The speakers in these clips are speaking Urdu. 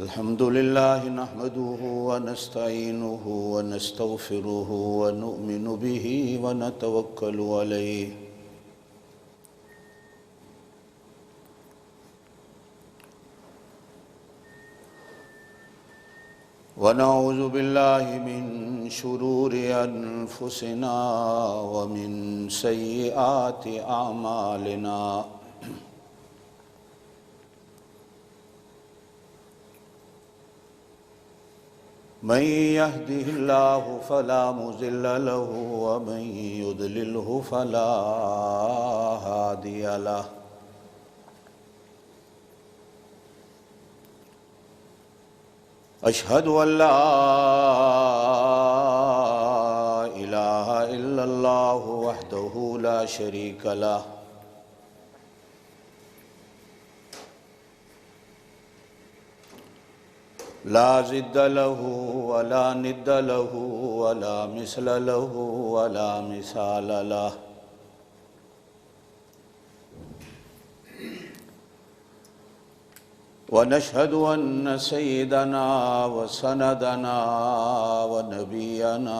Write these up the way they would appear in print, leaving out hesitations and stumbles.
الحمد لله نحمده ونستعينه ونستغفره ونؤمن به ونتوكل عليه ونعوذ بالله من شرور أنفسنا ومن سيئات أعمالنا من يهده الله فلا مضل له ومن يضلله فلا هادي له أشهد أن لا إله إلا الله وحده لا شريك له لا ضد له ولا ند له ولا مثل له ولا مثال له ونشهد أن سيدنا وسندنا ونبينا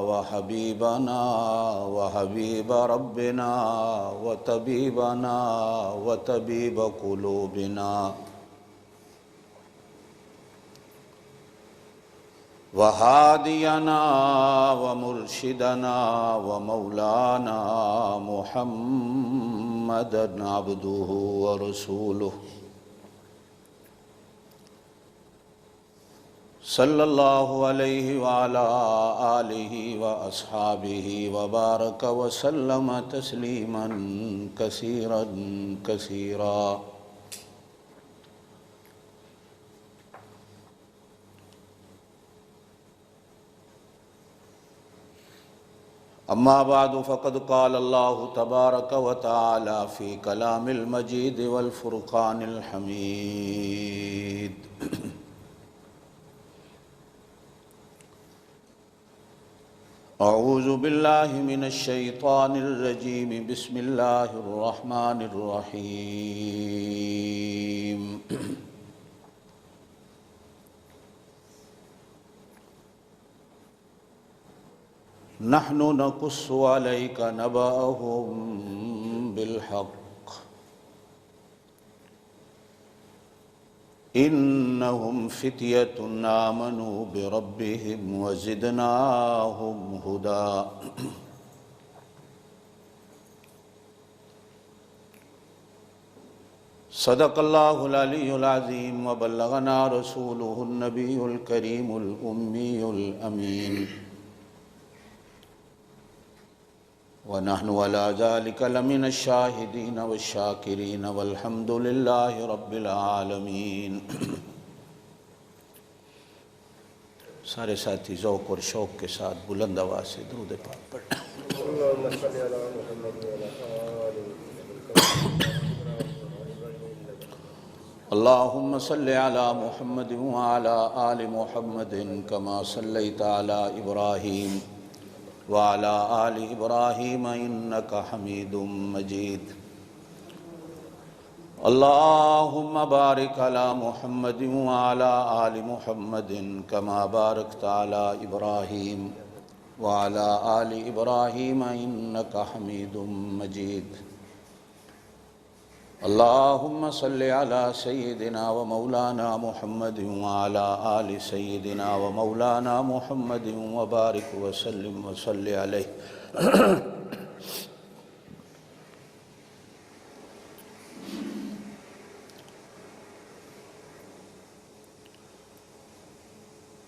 وحبيبنا وحبيب ربنا وطبيبنا وطبيب قلوبنا وهادينا ومرشدنا ومولانا محمدا عبده ورسوله صلی اللہ علیہ وعلى آلہ واصحابہ وبارک وسلم تسلیما کثیرا کثیرا اما بعد فقد قال اللہ تبارک وتعالی فی کلام المجید والفرقان الحمید اعوذ باللہ من الشیطان الرجیم بسم اللہ الرحمن الرحیم نحن نقص علیک نبأهم بالحق انہم فتیۃ آمنوا بربہم وزدناہم ہدی صدق اللہ العلی العظیم وبلغنا رسولہ النبی الکریم الامی الامین ونحن على ذلك لمن الشاہدین والشاکرین والحمد للہ رب العالمین۔ سارے ساتھی ذوق اور شوق کے ساتھ بلند آواز سے درود پاک پڑھیں۔ اللہم صلی علی محمد وعلی آل اللہم صلی علی محمد وعلی آل محمد کما صلیت علی ابراہیم وعلى آل إبراهيم إنك حميد مجيد اللهم بارك على محمد وعلى آل محمد كما باركت على إبراهيم وعلى آل إبراهيم إنك حميد مجيد اللهم صل على سيدنا ومولانا محمد وعلى آل سيدنا ومولانا محمد وبارك وسلم وصل عليه۔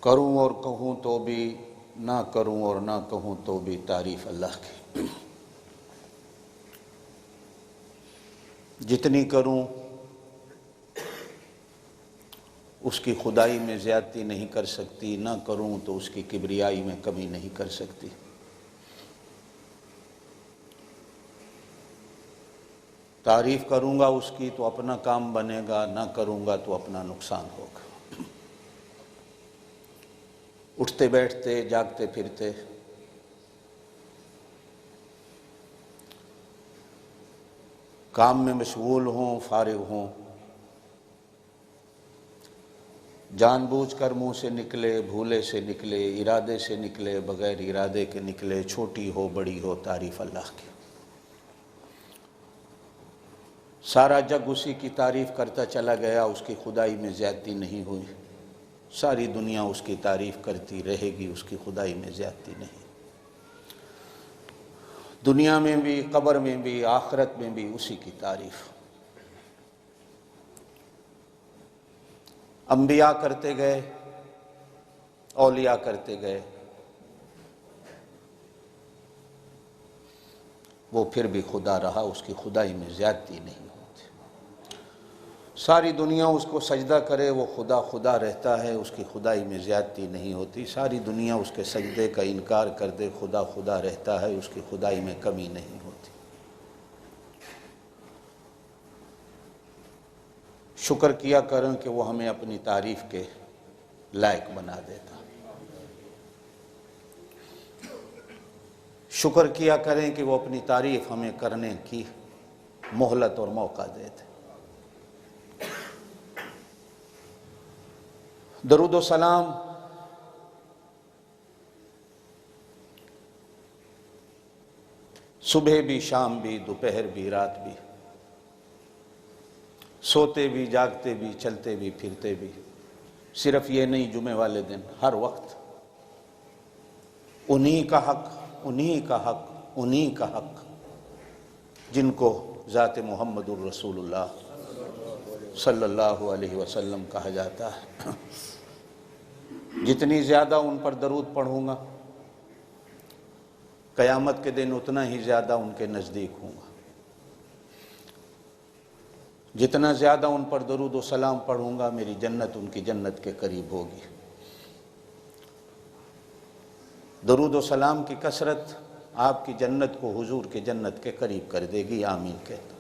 کروں اور کہوں تو بھی، نہ کروں اور نہ کہوں تو بھی تعریف اللہ کی۔ جتنی کروں اس کی خدائی میں زیادتی نہیں کر سکتی، نہ کروں تو اس کی کبریائی میں کمی نہیں کر سکتی۔ تعریف کروں گا اس کی تو اپنا کام بنے گا، نہ کروں گا تو اپنا نقصان ہوگا۔ اٹھتے بیٹھتے جاگتے پھرتے کام میں مشغول ہوں، فارغ ہوں، جان بوجھ کر منہ سے نکلے، بھولے سے نکلے، ارادے سے نکلے، بغیر ارادے کے نکلے، چھوٹی ہو بڑی ہو تعریف اللہ کی۔ سارا جگ اسی کی تعریف کرتا چلا گیا، اس کی خدائی میں زیادتی نہیں ہوئی۔ ساری دنیا اس کی تعریف کرتی رہے گی، اس کی خدائی میں زیادتی نہیں۔ دنیا میں بھی، قبر میں بھی، آخرت میں بھی اسی کی تعریف۔ انبیاء کرتے گئے، اولیاء کرتے گئے، وہ پھر بھی خدا رہا، اس کی خدائی میں زیادتی نہیں ہوتی۔ ساری دنیا اس کو سجدہ کرے، وہ خدا خدا رہتا ہے، اس کی خدائی میں زیادتی نہیں ہوتی۔ ساری دنیا اس کے سجدے کا انکار کر دے، خدا خدا رہتا ہے، اس کی خدائی میں کمی نہیں ہوتی۔ شکر کیا کریں کہ وہ ہمیں اپنی تعریف کے لائق بنا دیتا۔ شکر کیا کریں کہ وہ اپنی تعریف ہمیں کرنے کی مہلت اور موقع دیتے۔ درود و سلام صبح بھی، شام بھی، دوپہر بھی، رات بھی، سوتے بھی، جاگتے بھی، چلتے بھی، پھرتے بھی، صرف یہ نہیں جمعے والے دن، ہر وقت انہی کا حق، انہی کا حق، انہی کا حق، جن کو ذات محمد الرسول اللہ صلی اللہ علیہ وسلم کہا جاتا ہے۔ جتنی زیادہ ان پر درود پڑھوں گا، قیامت کے دن اتنا ہی زیادہ ان کے نزدیک ہوں گا۔ جتنا زیادہ ان پر درود و سلام پڑھوں گا، میری جنت ان کی جنت کے قریب ہوگی۔ درود و سلام کی کثرت آپ کی جنت کو حضور کی جنت کے قریب کر دے گی، آمین کہتا۔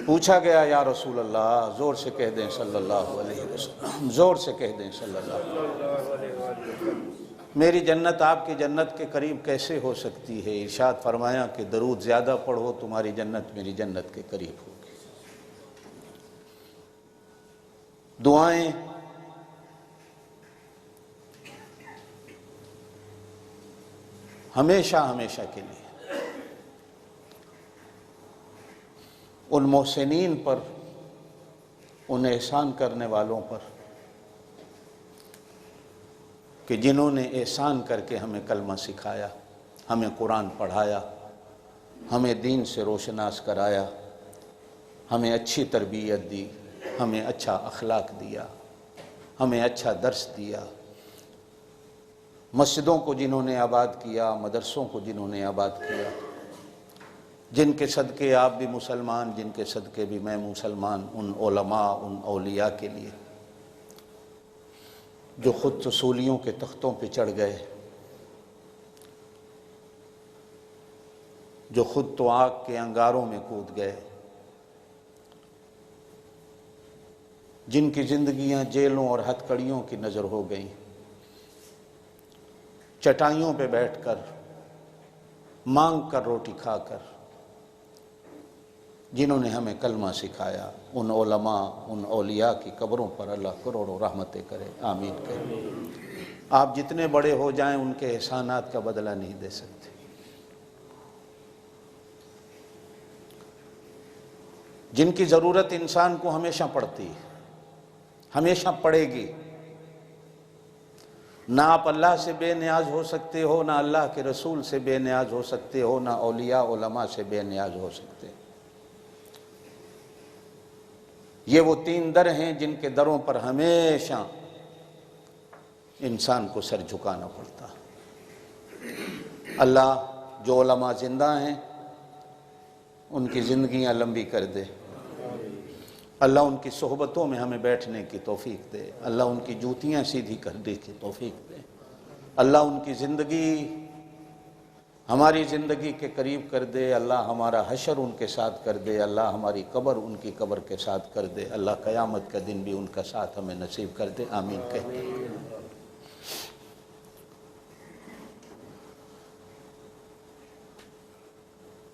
پوچھا گیا یا رسول اللہ، زور سے کہہ دیں صلی اللہ علیہ وسلم، زور سے کہہ دیں صلی اللہ علیہ وسلم، میری جنت آپ کی جنت کے قریب کیسے ہو سکتی ہے؟ ارشاد فرمایا کہ درود زیادہ پڑھو، تمہاری جنت میری جنت کے قریب ہوگی۔ دعائیں ہمیشہ ہمیشہ کے لیے ان محسنین پر، ان احسان کرنے والوں پر کہ جنہوں نے احسان کر کے ہمیں کلمہ سکھایا، ہمیں قرآن پڑھایا، ہمیں دین سے روشناس کرایا، ہمیں اچھی تربیت دی، ہمیں اچھا اخلاق دیا، ہمیں اچھا درس دیا، مسجدوں کو جنہوں نے آباد کیا، مدرسوں کو جنہوں نے آباد کیا، جن کے صدقے آپ بھی مسلمان، جن کے صدقے بھی میں مسلمان، ان علماء، ان اولیاء کے لیے جو خود رسولیوں کے تختوں پہ چڑھ گئے، جو خود تو آگ کے انگاروں میں کود گئے، جن کی زندگیاں جیلوں اور ہتھکڑیوں کی نظر ہو گئیں، چٹائیوں پہ بیٹھ کر، مانگ کر روٹی کھا کر، جنہوں نے ہمیں کلمہ سکھایا، ان علماء، ان اولیاء کی قبروں پر اللہ کروڑوں رحمتیں کرے، آمین کرے۔ آپ جتنے بڑے ہو جائیں ان کے احسانات کا بدلہ نہیں دے سکتے۔ جن کی ضرورت انسان کو ہمیشہ پڑتی ہے، ہمیشہ پڑے گی، نہ آپ اللہ سے بے نیاز ہو سکتے ہو، نہ اللہ کے رسول سے بے نیاز ہو سکتے ہو، نہ اولیاء علماء سے بے نیاز ہو سکتے۔ یہ وہ تین در ہیں جن کے دروں پر ہمیشہ انسان کو سر جھکانا پڑتا۔ اللہ جو علماء زندہ ہیں ان کی زندگیاں لمبی کر دے، اللہ ان کی صحبتوں میں ہمیں بیٹھنے کی توفیق دے، اللہ ان کی جوتیاں سیدھی کرنے کی توفیق دے، اللہ ان کی زندگی ہماری زندگی کے قریب کر دے، اللہ ہمارا حشر ان کے ساتھ کر دے، اللہ ہماری قبر ان کی قبر کے ساتھ کر دے، اللہ قیامت کا دن بھی ان کا ساتھ ہمیں نصیب کر دے، آمین کہتے ہیں۔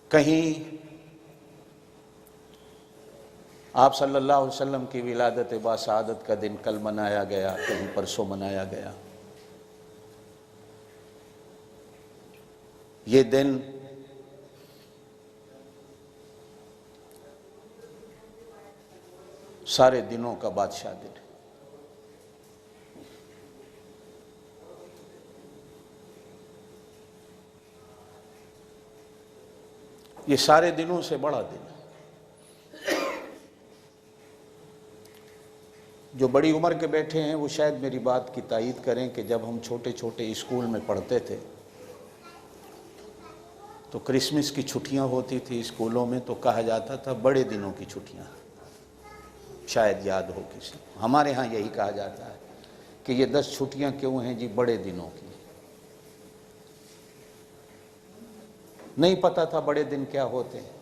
کہیں آپ صلی اللہ علیہ وسلم کی ولادت باسعادت کا دن کل منایا گیا، کہیں پرسوں منایا گیا۔ یہ دن سارے دنوں کا بادشاہ دن ہے۔ یہ سارے دنوں سے بڑا دن ہے۔ جو بڑی عمر کے بیٹھے ہیں وہ شاید میری بات کی تائید کریں کہ جب ہم چھوٹے چھوٹے اسکول میں پڑھتے تھے تو کرسمس کی چھٹیاں ہوتی تھی اسکولوں میں، تو کہا جاتا تھا بڑے دنوں کی چھٹیاں، شاید یاد ہو کسی۔ ہمارے ہاں یہی کہا جاتا ہے کہ یہ 10 چھٹیاں کیوں ہیں جی؟ بڑے دنوں کی۔ نہیں پتا تھا بڑے دن کیا ہوتے ہیں۔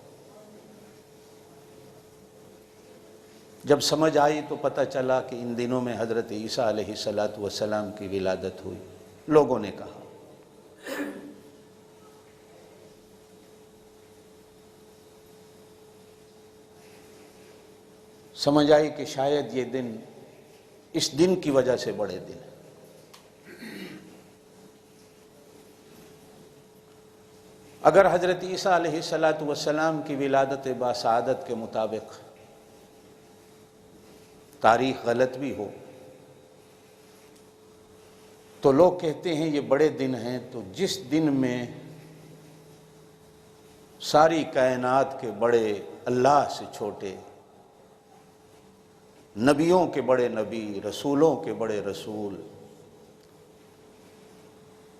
جب سمجھ آئی تو پتہ چلا کہ ان دنوں میں حضرت عیسیٰ علیہ السلام کی ولادت ہوئی۔ لوگوں نے کہا، سمجھ آئی کہ شاید یہ دن اس دن کی وجہ سے بڑے دن ہیں۔ اگر حضرت عیسیٰ علیہ السلام کی ولادت باسعادت کے مطابق تاریخ غلط بھی ہو تو لوگ کہتے ہیں یہ بڑے دن ہیں، تو جس دن میں ساری کائنات کے بڑے اللہ سے چھوٹے، نبیوں کے بڑے نبی، رسولوں کے بڑے رسول،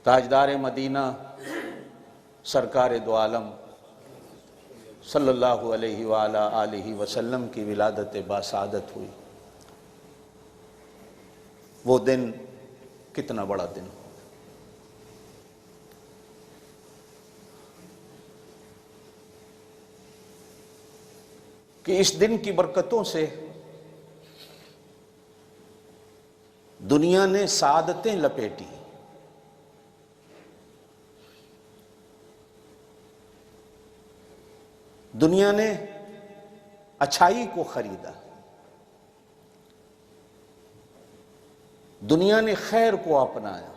تاجدار مدینہ سرکار دو عالم صلی اللہ علیہ وآلہ آلہ وسلم کی ولادت باسعادت ہوئی، وہ دن کتنا بڑا دن ہو۔ کہ اس دن کی برکتوں سے دنیا نے سعادتیں لپیٹی، دنیا نے اچھائی کو خریدا، دنیا نے خیر کو اپنایا،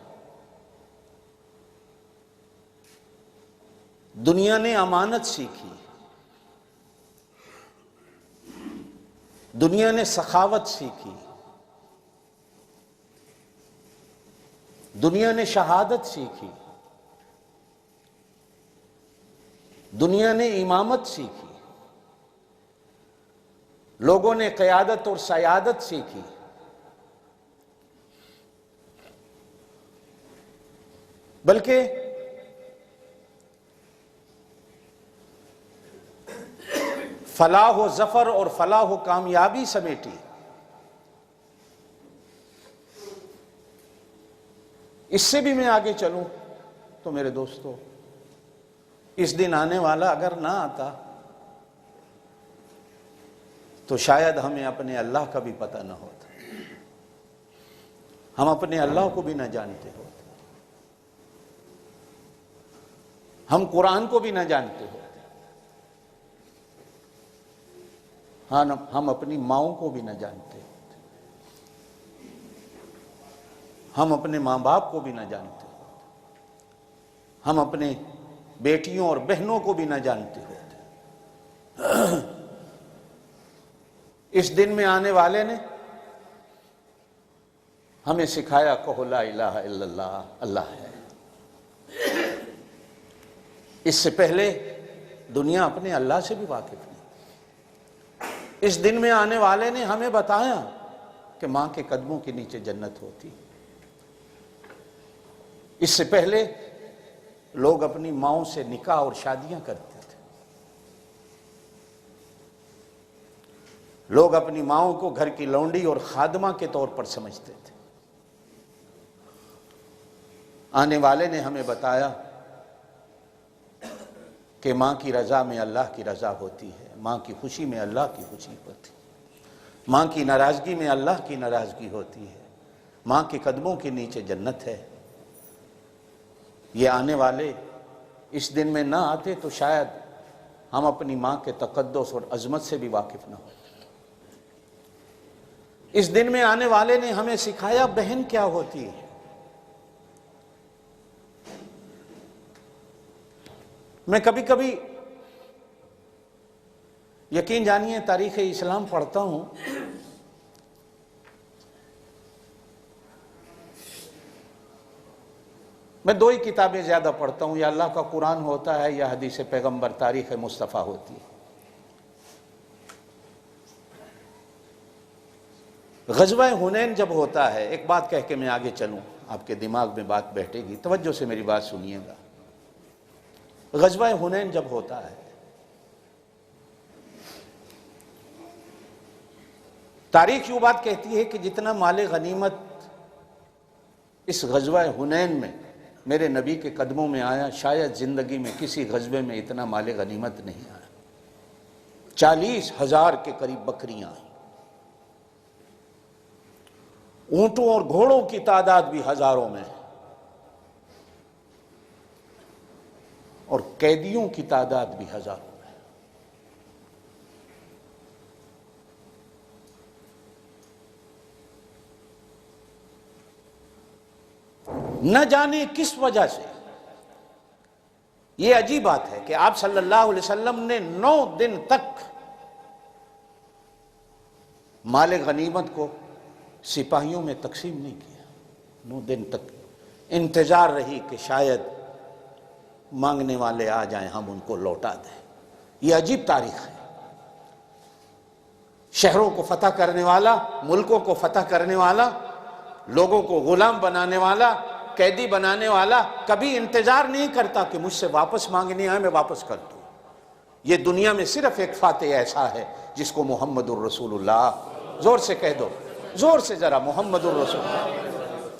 دنیا نے امانت سیکھی، دنیا نے سخاوت سیکھی، دنیا نے شہادت سیکھی، دنیا نے امامت سیکھی، لوگوں نے قیادت اور سیادت سیکھی، بلکہ فلاح و ظفر اور فلاح و کامیابی سمیٹی۔ اس سے بھی میں آگے چلوں تو میرے دوستو، اس دن آنے والا اگر نہ آتا تو شاید ہمیں اپنے اللہ کا بھی پتہ نہ ہوتا، ہم اپنے اللہ کو بھی نہ جانتے ہوتے، ہم قرآن کو بھی نہ جانتے ہوتے، ہاں ہم اپنی ماؤں کو بھی نہ جانتے ہوتے، ہم اپنے ماں باپ کو بھی نہ جانتے ہوتے، ہم اپنے بیٹیوں اور بہنوں کو بھی نہ جانتے ہوتے۔ اس دن میں آنے والے نے ہمیں سکھایا کہو لا الہ الا اللہ، اللہ ہے۔ اس سے پہلے دنیا اپنے اللہ سے بھی واقف نہیں۔ اس دن میں آنے والے نے ہمیں بتایا کہ ماں کے قدموں کے نیچے جنت ہوتی۔ اس سے پہلے لوگ اپنی ماؤں سے نکاح اور شادیاں کرتے تھے، لوگ اپنی ماؤں کو گھر کی لونڈی اور خادمہ کے طور پر سمجھتے تھے۔ آنے والے نے ہمیں بتایا کہ ماں کی رضا میں اللہ کی رضا ہوتی ہے، ماں کی خوشی میں اللہ کی خوشی ہوتی ہے، ماں کی ناراضگی میں اللہ کی ناراضگی ہوتی ہے، ماں کے قدموں کے نیچے جنت ہے۔ یہ آنے والے اس دن میں نہ آتے تو شاید ہم اپنی ماں کے تقدس اور عظمت سے بھی واقف نہ ہوتے۔ اس دن میں آنے والے نے ہمیں سکھایا بہن کیا ہوتی ہے۔ میں کبھی کبھی یقین جانیے تاریخ اسلام پڑھتا ہوں، میں دو ہی کتابیں زیادہ پڑھتا ہوں، یا اللہ کا قرآن ہوتا ہے یا حدیث پیغمبر تاریخ مصطفیٰ ہوتی ہے۔ غزوہ حنین جب ہوتا ہے، ایک بات کہہ کے میں آگے چلوں، آپ کے دماغ میں بات بیٹھے گی، توجہ سے میری بات سنیے گا۔ غزوہ حنین جب ہوتا ہے، تاریخ یوں بات کہتی ہے کہ جتنا مال غنیمت اس غزوہ حنین میں میرے نبی کے قدموں میں آیا، شاید زندگی میں کسی غزوے میں اتنا مال غنیمت نہیں آیا۔ 40,000 کے قریب بکریاں آئیں، اونٹوں اور گھوڑوں کی تعداد بھی ہزاروں میں ہے، اور قیدیوں کی تعداد بھی ہزاروں میں ہے۔ نہ جانے کس وجہ سے، یہ عجیب بات ہے کہ آپ صلی اللہ علیہ وسلم نے 9 دن تک مال غنیمت کو سپاہیوں میں تقسیم نہیں کیا۔ 9 دن تک انتظار رہی کہ شاید مانگنے والے آ جائیں، ہم ان کو لوٹا دیں۔ یہ عجیب تاریخ ہے۔ شہروں کو فتح کرنے والا، ملکوں کو فتح کرنے والا، لوگوں کو غلام بنانے والا، قیدی بنانے والا کبھی انتظار نہیں کرتا کہ مجھ سے واپس مانگنے آئے میں واپس کر دوں۔ یہ دنیا میں صرف ایک فاتح ایسا ہے جس کو محمد الرسول اللہ، زور سے کہہ دو، زور سے ذرا، محمد الرسول اللہ۔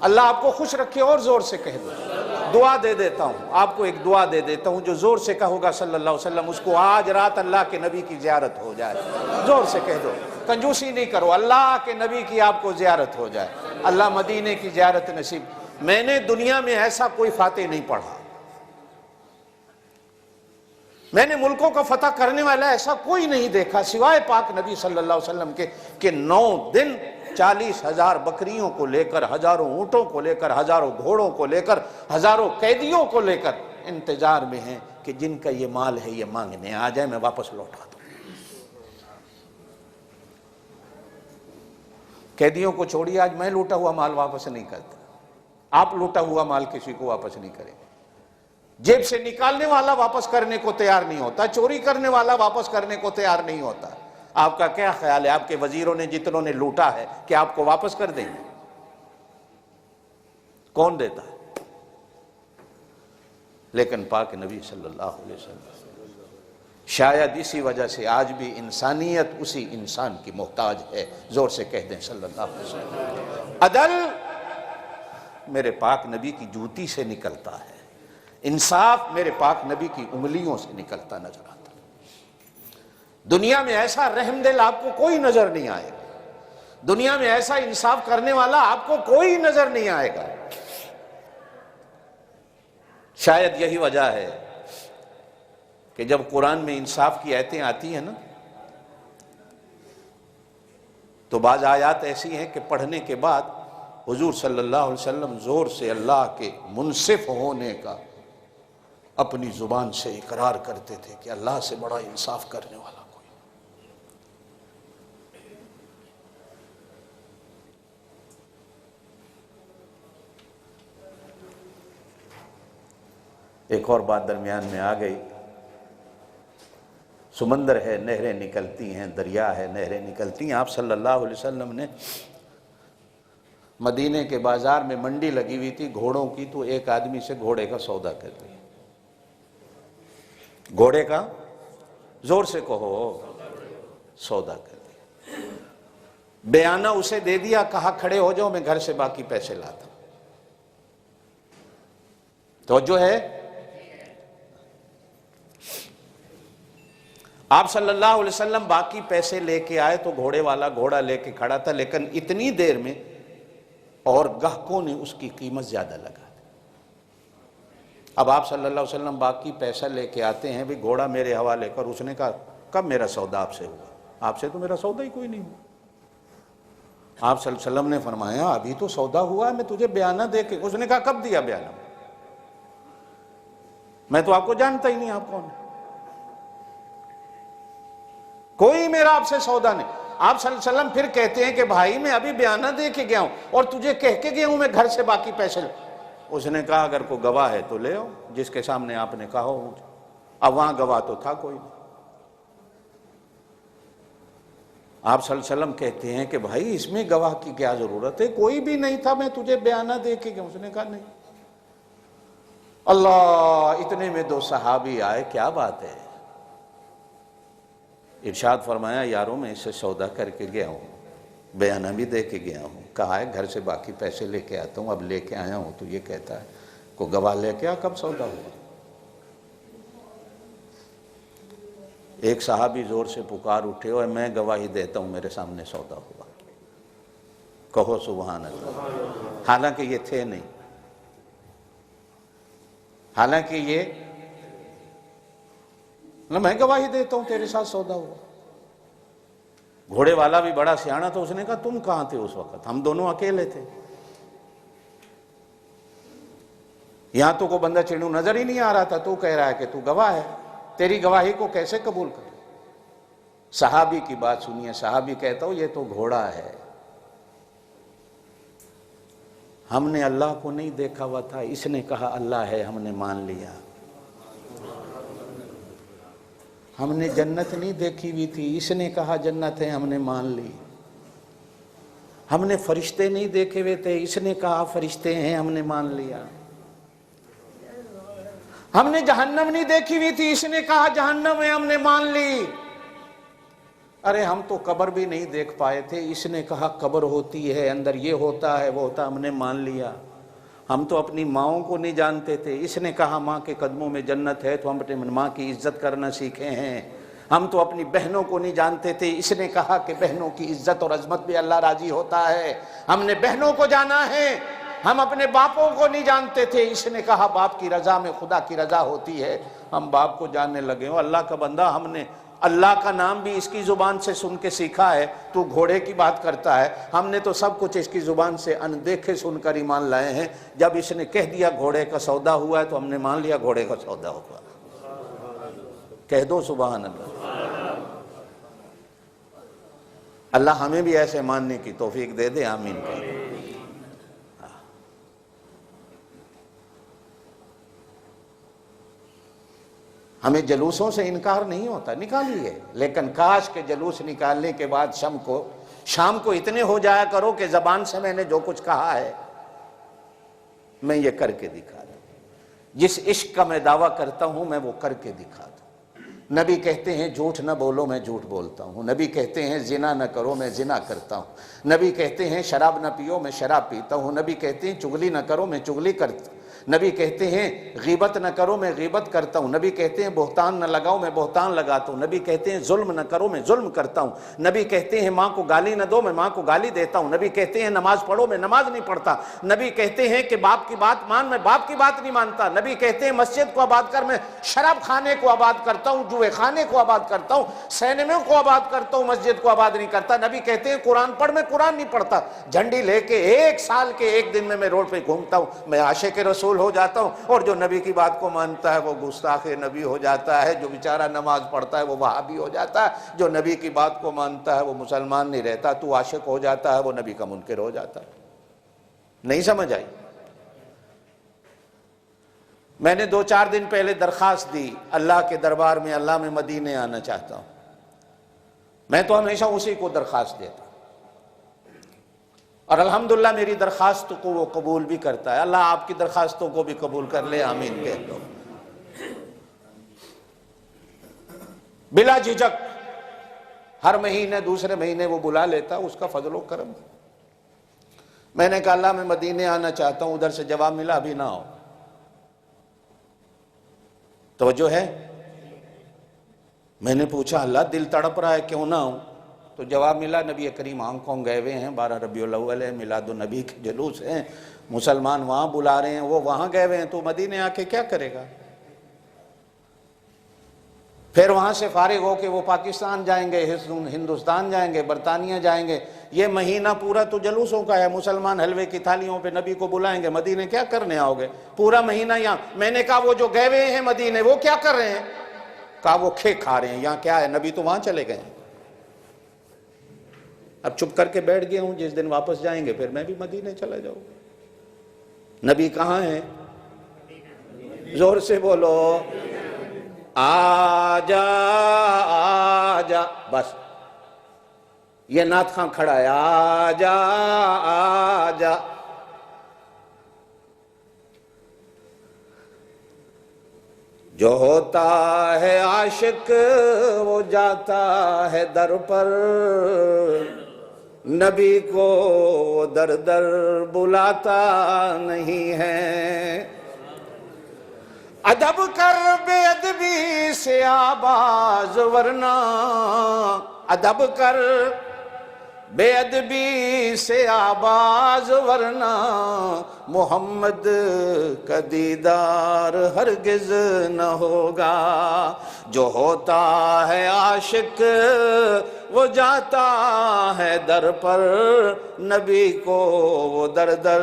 اللہ آپ کو خوش رکھے، اور زور سے کہہ دو۔ دعا دے دیتا ہوں آپ کو، ایک دعا دے دیتا ہوں، جو زور سے کہو گا صلی اللہ علیہ وسلم، اس کو آج رات اللہ کے نبی کی زیارت ہو جائے۔ زور سے کہہ دو، کنجوسی نہیں کرو، اللہ کے نبی کی آپ کو زیارت ہو جائے، اللہ مدینے کی زیارت نصیب۔ میں نے دنیا میں ایسا کوئی فاتح نہیں پڑھا، میں نے ملکوں کا فتح کرنے والا ایسا کوئی نہیں دیکھا سوائے پاک نبی صلی اللہ علیہ وسلم کے، کہ 9 دن 40,000 بکریوں کو لے کر، ہزاروں اونٹوں کو لے کر، ہزاروں گھوڑوں کو لے کر، ہزاروں قیدیوں کو لے کر انتظار میں ہیں کہ جن کا یہ مال ہے یہ مانگنے آ جائے، میں واپس لوٹا دوں۔ قیدیوں کو چھوڑیے، آج میں لوٹا ہوا مال واپس نہیں کرتا، آپ لوٹا ہوا مال کسی کو واپس نہیں کریں گے۔ جیب سے نکالنے والا واپس کرنے کو تیار نہیں ہوتا، چوری کرنے والا واپس کرنے کو تیار نہیں ہوتا۔ آپ کا کیا خیال ہے، آپ کے وزیروں نے جتنوں نے لوٹا ہے کہ آپ کو واپس کر دیں گے؟ کون دیتا ہے؟ لیکن پاک نبی صلی اللہ علیہ وسلم، شاید اسی وجہ سے آج بھی انسانیت اسی انسان کی محتاج ہے، زور سے کہہ دیں صلی اللہ علیہ وسلم۔ عدل میرے پاک نبی کی جوتی سے نکلتا ہے، انصاف میرے پاک نبی کی انگلیوں سے نکلتا نظر آتا ہے۔ دنیا میں ایسا رحم دل آپ کو کوئی نظر نہیں آئے گا، دنیا میں ایسا انصاف کرنے والا آپ کو کوئی نظر نہیں آئے گا۔ شاید یہی وجہ ہے کہ جب قرآن میں انصاف کی آیتیں آتی ہیں نا، تو بعض آیات ایسی ہیں کہ پڑھنے کے بعد حضور صلی اللہ علیہ وسلم زور سے اللہ کے منصف ہونے کا اپنی زبان سے اقرار کرتے تھے کہ اللہ سے بڑا انصاف کرنے والا کوئی۔ ایک اور بات درمیان میں آ گئی، سمندر ہے، نہریں نکلتی ہیں، دریا ہے، نہریں نکلتی ہیں۔ آپ صلی اللہ علیہ وسلم نے مدینے کے بازار میں منڈی لگی ہوئی تھی گھوڑوں کی، تو ایک آدمی سے گھوڑے کا سودا کر لیا۔ گھوڑے کا، زور سے کہو، سودا کر لیا۔ بیانہ اسے دے دیا، کہا کھڑے ہو جاؤ، میں گھر سے باقی پیسے لاتا ہوں۔ توجہ ہے؟ آپ صلی اللہ علیہ وسلم باقی پیسے لے کے آئے تو گھوڑے والا گھوڑا لے کے کھڑا تھا، لیکن اتنی دیر میں اور گاہکوں نے اس کی قیمت زیادہ لگا دی۔ اب آپ صلی اللہ علیہ وسلم باقی پیسہ لے کے آتے ہیں، بھی گھوڑا میرے حوالے کر۔ اس نے کہا کب میرا سودا آپ سے ہوا؟ آپ سے تو میرا سودا ہی کوئی نہیں ہوا۔ آپ صلی اللہ علیہ وسلم نے فرمایا ابھی تو سودا ہوا ہے، میں تجھے بیانہ دے کے. اس نے کہا کب دیا بیانہ؟ میں تو آپ کو جانتا ہی نہیں، آپ کون؟ کوئی میرا آپ سے سودا نہیں. آپ صلی اللہ علیہ وسلم پھر کہتے ہیں کہ بھائی میں ابھی بیانہ دے کے گیا ہوں اور تجھے کہہ کے گیا ہوں میں گھر سے باقی پیسے لے. اس نے کہا اگر کوئی گواہ ہے تو لے آؤ جس کے سامنے آپ نے کہا ہو مجھے. اب وہاں گواہ تو تھا کوئی نہیں. آپ صلی اللہ علیہ وسلم کہتے ہیں کہ بھائی اس میں گواہ کی کیا ضرورت ہے، کوئی بھی نہیں تھا، میں تجھے بیانہ دے کے گیا. اس نے کہا نہیں. اللہ، اتنے میں 2 صحابی آئے، کیا بات ہے. ارشاد فرمایا یاروں میں اس سے سودا کر کے گیا ہوں، بیانہ بھی دے کے گیا ہوں، کہا ہے گھر سے باقی پیسے لے کے آتا ہوں، اب لے کے آیا ہوں تو یہ کہتا ہے کو گواہ لے کے آ کب سودا ہوا. ایک صحابی زور سے پکار اٹھے اور میں گواہی دیتا ہوں میرے سامنے سودا ہوا. کہو سبحان اللہ. حالانکہ یہ تھے نہیں، حالانکہ یہ میں گواہی دیتا ہوں تیرے ساتھ سودا ہوا. گھوڑے والا بھی بڑا سیانا تھا، اس نے کہا تم کہاں تھے اس وقت؟ ہم دونوں اکیلے تھے، یہاں تو کوئی بندہ چڑھو نظر ہی نہیں آ رہا تھا، تو کہہ رہا ہے کہ تو گواہ ہے، تیری گواہی کو کیسے قبول کرے. صحابی کی بات سنیے. صحابی کہتا ہوں یہ تو گھوڑا ہے، ہم نے اللہ کو نہیں دیکھا ہوا تھا، اس نے کہا اللہ ہے، ہم نے مان لیا. ہم نے جنت نہیں دیکھی ہوئی تھی، اس نے کہا جنت ہے، ہم نے مان لی. ہم نے فرشتے نہیں دیکھے ہوئے تھے، اس نے کہا فرشتے ہیں، ہم نے مان لیا. ہم نے جہنم نہیں دیکھی ہوئی تھی، اس نے کہا جہنم ہے، ہم نے مان لی. ارے ہم تو قبر بھی نہیں دیکھ پائے تھے، اس نے کہا قبر ہوتی ہے، اندر یہ ہوتا ہے وہ ہوتا، ہم نے مان لیا. ہم تو اپنی ماؤں کو نہیں جانتے تھے، اس نے کہا ماں کے قدموں میں جنت ہے تو ہم اپنے ماں کی عزت کرنا سیکھے ہیں. ہم تو اپنی بہنوں کو نہیں جانتے تھے، اس نے کہا کہ بہنوں کی عزت اور عظمت بھی اللہ راضی ہوتا ہے، ہم نے بہنوں کو جانا ہے. ہم اپنے باپوں کو نہیں جانتے تھے، اس نے کہا باپ کی رضا میں خدا کی رضا ہوتی ہے، ہم باپ کو جاننے لگے. ہو اللہ کا بندہ، ہم نے اللہ کا نام بھی اس کی زبان سے سن کے سیکھا ہے، تو گھوڑے کی بات کرتا ہے. ہم نے تو سب کچھ اس کی زبان سے اندیکھے سن کر ایمان لائے ہیں. جب اس نے کہہ دیا گھوڑے کا سودا ہوا ہے تو ہم نے مان لیا گھوڑے کا سودا ہوا. کہہ دو سبحان اللہ. اللہ ہمیں بھی ایسے ماننے کی توفیق دے دے، آمین. ہمیں جلوسوں سے انکار نہیں ہوتا، نکالیے، لیکن کاش کے جلوس نکالنے کے بعد شام کو اتنے ہو جایا کرو کہ زبان سے میں نے جو کچھ کہا ہے میں یہ کر کے دکھا دوں. جس عشق کا میں دعویٰ کرتا ہوں میں وہ کر کے دکھا دوں. نبی کہتے ہیں جھوٹ نہ بولو، میں جھوٹ بولتا ہوں. نبی کہتے ہیں زنا نہ کرو، میں زنا کرتا ہوں. نبی کہتے ہیں شراب نہ پیو، میں شراب پیتا ہوں. نبی کہتے ہیں چغلی نہ کرو، میں چغلی کرتا ہوں. نبی کہتے ہیں غیبت نہ کرو، میں غیبت کرتا ہوں. نبی کہتے ہیں بہتان نہ لگاؤ، میں بہتان لگاتا ہوں. نبی کہتے ہیں ظلم نہ کرو، میں ظلم کرتا ہوں. نبی کہتے ہیں ماں کو گالی نہ دو، میں ماں کو گالی دیتا ہوں. نبی کہتے ہیں نماز پڑھو، میں نماز نہیں پڑھتا. نبی کہتے ہیں کہ باپ کی بات مان، میں باپ کی بات نہیں مانتا. نبی کہتے ہیں مسجد کو آباد کر، میں شراب خانے کو آباد کرتا ہوں، جوئے خانے کو آباد کرتا ہوں، سینموں کو آباد کرتا ہوں، مسجد کو آباد نہیں کرتا. نبی کہتے ہیں قرآن پڑھ، میں قرآن نہیں پڑھتا. جھنڈی لے کے 1 سال کے 1 دن میں روڈ پہ گھومتا ہوں، میں عاشق رسول ہو جاتا ہوں. اور جو نبی کی بات کو مانتا ہے وہ گستاخ نبی ہو جاتا ہے. جو بیچارہ نماز پڑھتا ہے وہ وہابی ہو جاتا ہے. جو نبی کی بات کو مانتا ہے وہ مسلمان نہیں رہتا. تو عاشق ہو جاتا ہے، وہ نبی کا منکر ہو جاتا ہے. نہیں سمجھ آئی؟ میں نے 2-4 دن پہلے درخواست دی اللہ کے دربار میں، اللہ میں مدینے آنا چاہتا ہوں. میں تو ہمیشہ اسی کو درخواست دیتا ہوں اور الحمدللہ میری درخواست کو وہ قبول بھی کرتا ہے. اللہ آپ کی درخواستوں کو بھی قبول کر لے، آمین کہہ دو. بلا جھجک ہر مہینے دوسرے مہینے وہ بلا لیتا، اس کا فضل و کرم. میں نے کہا اللہ میں مدینے آنا چاہتا ہوں، ادھر سے جواب ملا ابھی نہ آؤ. توجہ ہے؟ میں نے پوچھا اللہ دل تڑپ رہا ہے کیوں نہ آؤں؟ تو جواب ملا نبی کریم ہانگ کانگ گئے ہوئے ہیں، 12 ربیع الاول ہے، میلاد النبی کے جلوس ہیں، مسلمان وہاں بلا رہے ہیں، وہ وہاں گئے ہوئے ہیں، تو مدینے آ کے کیا کرے گا؟ پھر وہاں سے فارغ ہو کے وہ پاکستان جائیں گے، ہندوستان جائیں گے، برطانیہ جائیں گے. یہ مہینہ پورا تو جلوسوں کا ہے، مسلمان حلوے کی تھالیوں پہ نبی کو بلائیں گے، مدینے کیا کرنے آؤ گے؟ پورا مہینہ یہاں۔ میں نے کہا وہ جو گئے ہوئے ہیں مدینے وہ کیا کر رہے ہیں؟ کہا وہ کھے کھا رہے ہیں، یہاں کیا ہے؟ نبی تو وہاں چلے گئے ہیں۔ اب چپ کر کے بیٹھ گیا ہوں، جس دن واپس جائیں گے پھر میں بھی مدینے چلا جاؤں۔ نبی کہاں ہیں؟ زور سے بولو، آجا آجا، بس یہ نعت خاں کھڑا ہے، آجا آجا۔ جو ہوتا ہے عاشق وہ جاتا ہے در پر، نبی کو وہ در در بلاتا نہیں ہے۔ ادب کر بے ادبی سے آباز ورنہ، ادب کر بے ادبی سے آباز ورنہ، محمد کا دیدار ہرگز نہ ہوگا۔ جو ہوتا ہے عاشق وہ جاتا ہے در پر، نبی کو وہ در در،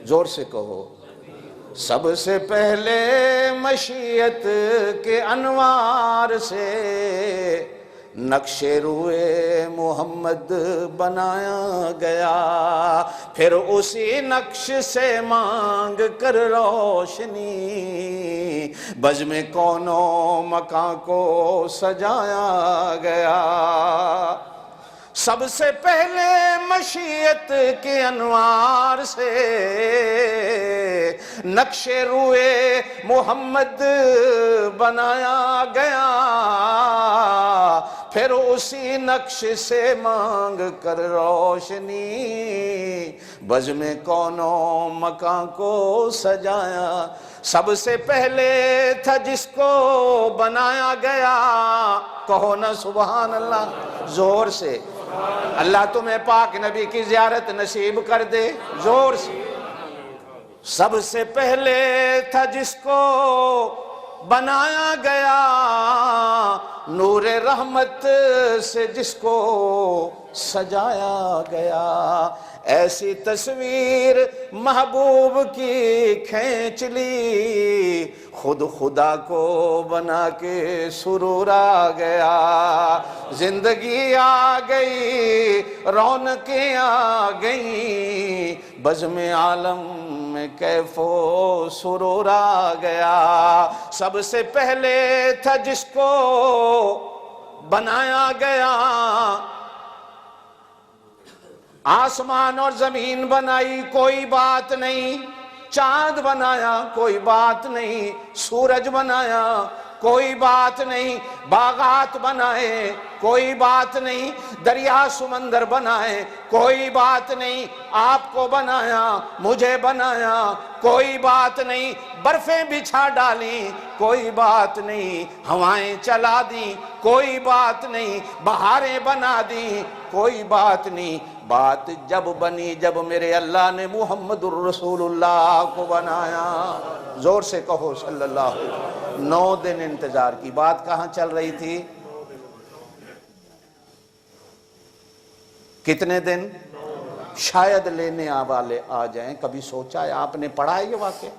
زور سے کہو، سب سے پہلے مشیت کے انوار سے نقش روئے محمد بنایا گیا، پھر اسی نقش سے مانگ کر روشنی بزم کون و مکان کو سجایا گیا۔ سب سے پہلے مشیت کے انوار سے نقش روئے محمد بنایا گیا، پھر اسی نقش سے مانگ کر روشنی بزم کون و مکان کو سجایا۔ سب سے پہلے تھا جس کو بنایا گیا، کہو نا سبحان اللہ زور سے۔ اللہ تمہیں پاک نبی کی زیارت نصیب کر دے، زور سے۔ سب سے پہلے تھا جس کو بنایا گیا، نور رحمت سے جس کو سجایا گیا، ایسی تصویر محبوب کی کھینچ لی، خود خدا کو بنا کے سرور آ گیا، زندگی آ گئی، رونقیں آ گئیں، بزم عالم میں کیف و سرور آ گیا۔ سب سے پہلے تھا جس کو بنایا گیا، آسمان اور زمین بنائی کوئی بات نہیں، چاند بنایا کوئی بات نہیں، سورج بنایا کوئی بات نہیں، باغات بنائے کوئی بات نہیں، دریا سمندر بنائے کوئی بات نہیں، آپ کو بنایا مجھے بنایا کوئی بات نہیں، برفیں بچھا ڈالیں کوئی بات نہیں، ہوائیں چلا دیں کوئی بات نہیں، بہاریں بنا دیں کوئی بات نہیں۔ بات جب بنی جب میرے اللہ نے محمد الرسول اللہ کو بنایا، زور سے کہو صلی اللہ علیہ وسلم۔ 9 دن انتظار کی بات کہاں چل رہی تھی؟ کتنے دن؟ شاید لینے والے آ جائیں۔ کبھی سوچا ہے آپ نے؟ پڑھا ہے یہ واقعہ؟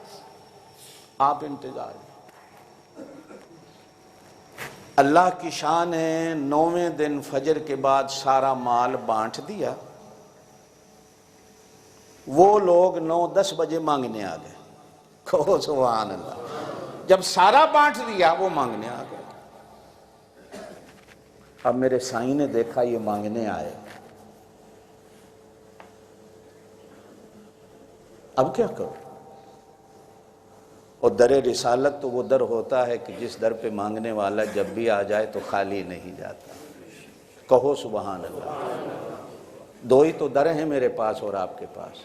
آپ انتظار ہے۔ اللہ کی شان ہے، 9ویں دن فجر کے بعد سارا مال بانٹ دیا، وہ لوگ 9-10 بجے مانگنے آ گئے، کہو سبحان اللہ۔ جب سارا بانٹ دیا وہ مانگنے آ گئے۔ اب میرے سائیں نے دیکھا یہ مانگنے آئے، اب کیا کرو؟ اور در رسالت تو وہ در ہوتا ہے کہ جس در پہ مانگنے والا جب بھی آ جائے تو خالی نہیں جاتا، کہو سبحان اللہ۔ 2 ہی تو در ہیں میرے پاس اور آپ کے پاس،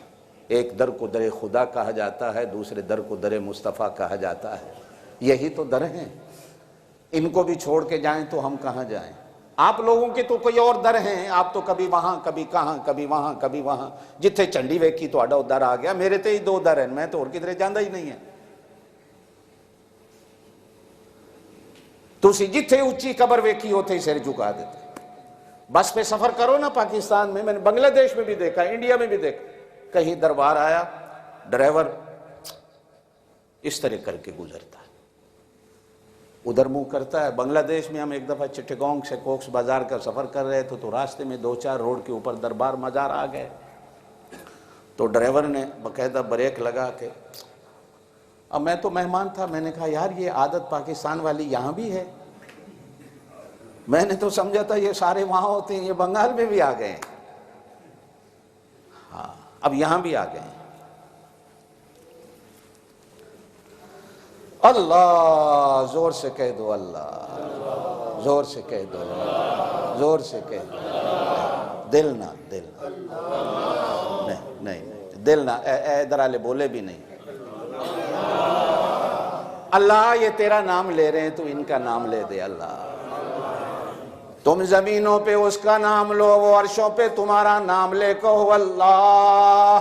ایک در کو در خدا کہا جاتا ہے، دوسرے در کو در مصطفیٰ کہا جاتا ہے، یہی تو در ہیں۔ ان کو بھی چھوڑ کے جائیں تو ہم کہاں جائیں؟ آپ لوگوں کے تو کوئی اور در ہیں، آپ تو کبھی وہاں کبھی کہاں، کبھی وہاں کبھی وہاں، جتھے چنڈی ویکھی تو آڈا در آ گیا، میرے تے ہی 2 در ہیں، میں تو اور کدھر جاندہ ہی نہیں ہے۔ تسی جتھے اچھی قبر ویکھی ہوتے ہی سر جھکا دیتے، بس پہ سفر کرو نا پاکستان میں نے بنگلہ دیش میں بھی دیکھا، انڈیا میں بھی دیکھا، کہیں دربار آیا ڈرائیور اس طرح کر کے گزرتا ہے، ادھر منہ کرتا ہے۔ بنگلہ دیش میں ہم ایک دفعہ چٹگونگ سے کوکس بازار کا سفر کر رہے تھے تو راستے میں 2-4 روڈ کے اوپر دربار مزار آ گئے، تو ڈرائیور نے باقاعدہ بریک لگا کے، اب میں تو مہمان تھا، میں نے کہا یار یہ عادت پاکستان والی یہاں بھی ہے، میں نے تو سمجھا تھا یہ سارے وہاں ہوتے ہیں، یہ بنگال میں بھی آ گئے ہیں۔ ہاں اب یہاں بھی آ گئے ہیں۔ اللہ، زور سے کہہ دو اللہ، زور سے کہہ دو اللہ، زور سے کہہ دو، دل نہ نہیں دل نہ، ادھر والے بولے بھی نہیں۔ اللہ یہ تیرا نام لے رہے ہیں تو ان کا نام لے دے اللہ، تم زمینوں پہ اس کا نام لو، وہ عرشوں پہ تمہارا نام لے کہو اللہ۔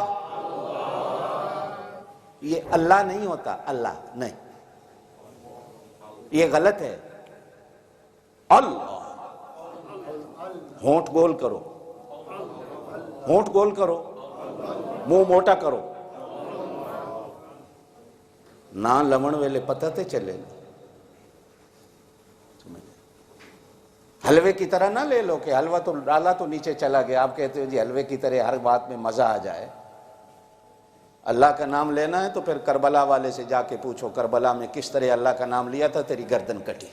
یہ اللہ نہیں ہوتا، اللہ نہیں، یہ غلط ہے۔ اللہ، ہونٹ گول کرو، ہونٹ گول کرو، منہ موٹا کرو، نہ لمن ویلے پتہ تے چلے، حلوے کی طرح نہ لے لو کہ حلوہ تو ڈالا تو نیچے چلا گیا، آپ کہتے ہو جی حلوے کی طرح ہر بات میں مزہ آ جائے۔ اللہ کا نام لینا ہے تو پھر کربلا والے سے جا کے پوچھو کربلا میں کس طرح اللہ کا نام لیا تھا، تیری گردن کٹی۔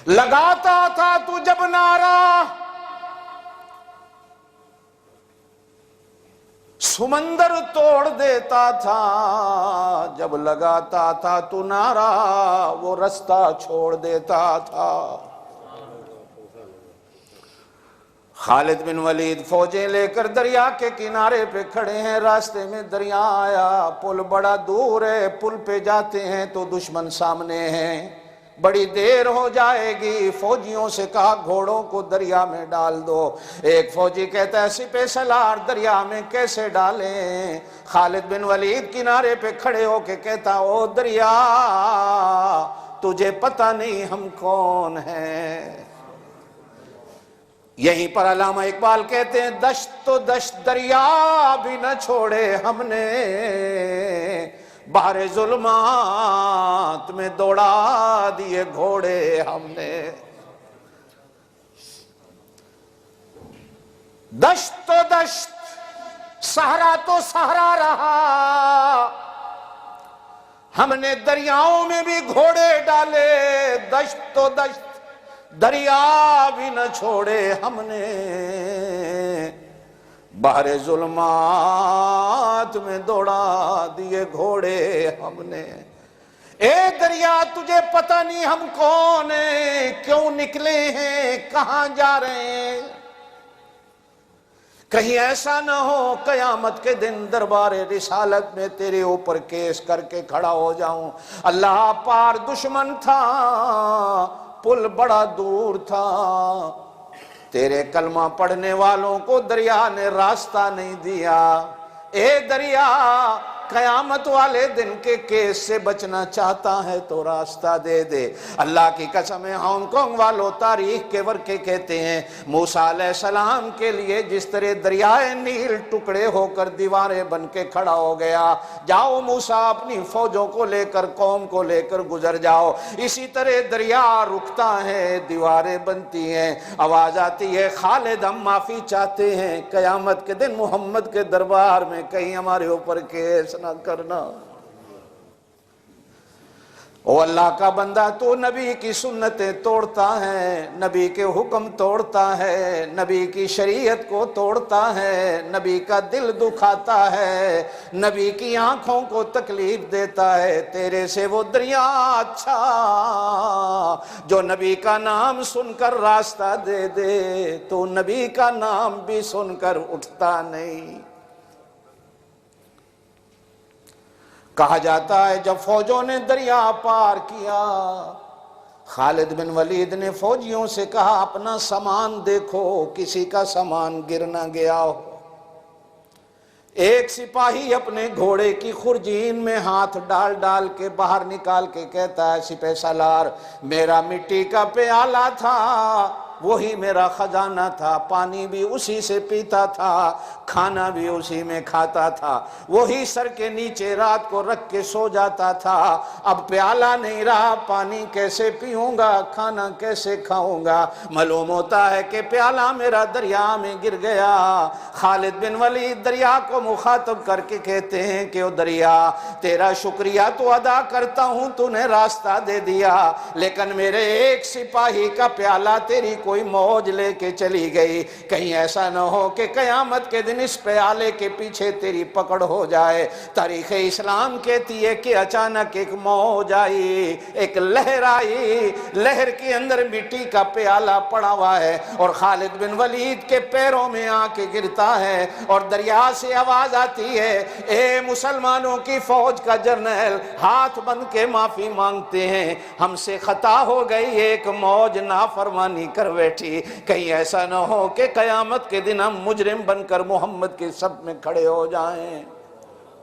لگاتا تھا تو جب نعرہ سمندر توڑ دیتا تھا، جب لگاتا تھا تو نعرہ وہ رستہ چھوڑ دیتا تھا۔ خالد بن ولید فوجیں لے کر دریا کے کنارے پہ کھڑے ہیں، راستے میں دریا آیا، پل بڑا دور ہے، پل پہ جاتے ہیں تو دشمن سامنے ہیں، بڑی دیر ہو جائے گی۔ فوجیوں سے کہا گھوڑوں کو دریا میں ڈال دو۔ ایک فوجی کہتا ہے سپہ سالار دریا میں کیسے ڈالیں؟ خالد بن ولید کنارے پہ کھڑے ہو کے کہتا او دریا تجھے پتہ نہیں ہم کون ہیں۔ یہیں پر علامہ اقبال کہتے ہیں دشت تو دشت دریا بھی نہ چھوڑے ہم نے، بحر ظلمات میں دوڑا دیے گھوڑے ہم نے۔ دشت تو دشت صحرا تو صحرا رہا، ہم نے دریاؤں میں بھی گھوڑے ڈالے، دشت تو دشت دریا بھی نہ چھوڑے ہم نے، بحر ظلمات میں دوڑا دیے گھوڑے ہم نے۔ اے دریا تجھے پتہ نہیں ہم کون ہیں، کیوں نکلے ہیں، کہاں جا رہے ہیں؟ کہیں ایسا نہ ہو قیامت کے دن دربار رسالت میں تیرے اوپر کیس کر کے کھڑا ہو جاؤں۔ اللہ پار دشمن تھا، پل بڑا دور تھا، تیرے کلمہ پڑھنے والوں کو دریا نے راستہ نہیں دیا۔ اے دریا قیامت والے دن کے کیس سے بچنا چاہتا ہے تو راستہ دے دے۔ اللہ کی قسم ہے ہانگ کانگ والوں تاریخ کے ورقے کہتے ہیں موسیٰ علیہ السلام کے لیے جس طرح دریائے نیل ٹکڑے ہو کر دیواریں بن کے کھڑا ہو گیا، جاؤ موسیٰ اپنی فوجوں کو لے کر قوم کو لے کر گزر جاؤ، اسی طرح دریا رکتا ہے، دیواریں بنتی ہیں، آواز آتی ہے خالد ہم معافی چاہتے ہیں، قیامت کے دن محمد کے دربار میں کہیں ہمارے اوپر کیس نہ کرنا۔ او اللہ کا بندہ تو نبی کی سنتیں توڑتا ہے، نبی کے حکم توڑتا ہے، نبی کی شریعت کو توڑتا ہے، نبی کا دل دکھاتا ہے، نبی کی آنکھوں کو تکلیف دیتا ہے، تیرے سے وہ دریا اچھا جو نبی کا نام سن کر راستہ دے دے، تو نبی کا نام بھی سن کر اٹھتا نہیں۔ کہا جاتا ہے جب فوجوں نے دریا پار کیا، خالد بن ولید نے فوجیوں سے کہا اپنا سامان دیکھو کسی کا سامان گر نہ گیا ہو۔ ایک سپاہی اپنے گھوڑے کی خرجین میں ہاتھ ڈال ڈال کے باہر نکال کے کہتا ہے سپہ سالار میرا مٹی کا پیالہ تھا، وہی میرا خزانہ تھا، پانی بھی اسی سے پیتا تھا، کھانا بھی اسی میں کھاتا تھا، وہی سر کے نیچے رات کو رکھ کے سو جاتا تھا۔ اب پیالہ نہیں رہا، پانی کیسے پیوں گا، کھانا کیسے کھاؤں گا؟ معلوم ہوتا ہے کہ پیالہ میرا دریا میں گر گیا۔ خالد بن ولید دریا کو مخاطب کر کے کہتے ہیں کہ او دریا، تیرا شکریہ تو ادا کرتا ہوں، تو نے راستہ دے دیا، لیکن میرے ایک سپاہی کا پیالہ تیری کوئی موج لے کے چلی گئی، کہیں ایسا نہ ہو کہ قیامت کے دن اس پیالے کے پیچھے تیری پکڑ ہو جائے۔ تاریخ اسلام کہتی ہے کہ اچانک ایک موج آئی، ایک لہر آئی، لہر کے اندر مٹی کا پیالہ پڑا ہوا ہے اور خالد بن ولید کے پیروں میں آ کے گرتا ہے اور دریا سے آواز آتی ہے، اے مسلمانوں کی فوج کا جرنیل، ہاتھ بن کے معافی مانگتے ہیں، ہم سے خطا ہو گئی، ایک موج نافرمانی کر بیٹھی، کہیں ایسا نہ ہو کہ قیامت کے دن ہم مجرم بن کر محمد کے صف میں کھڑے ہو جائیں۔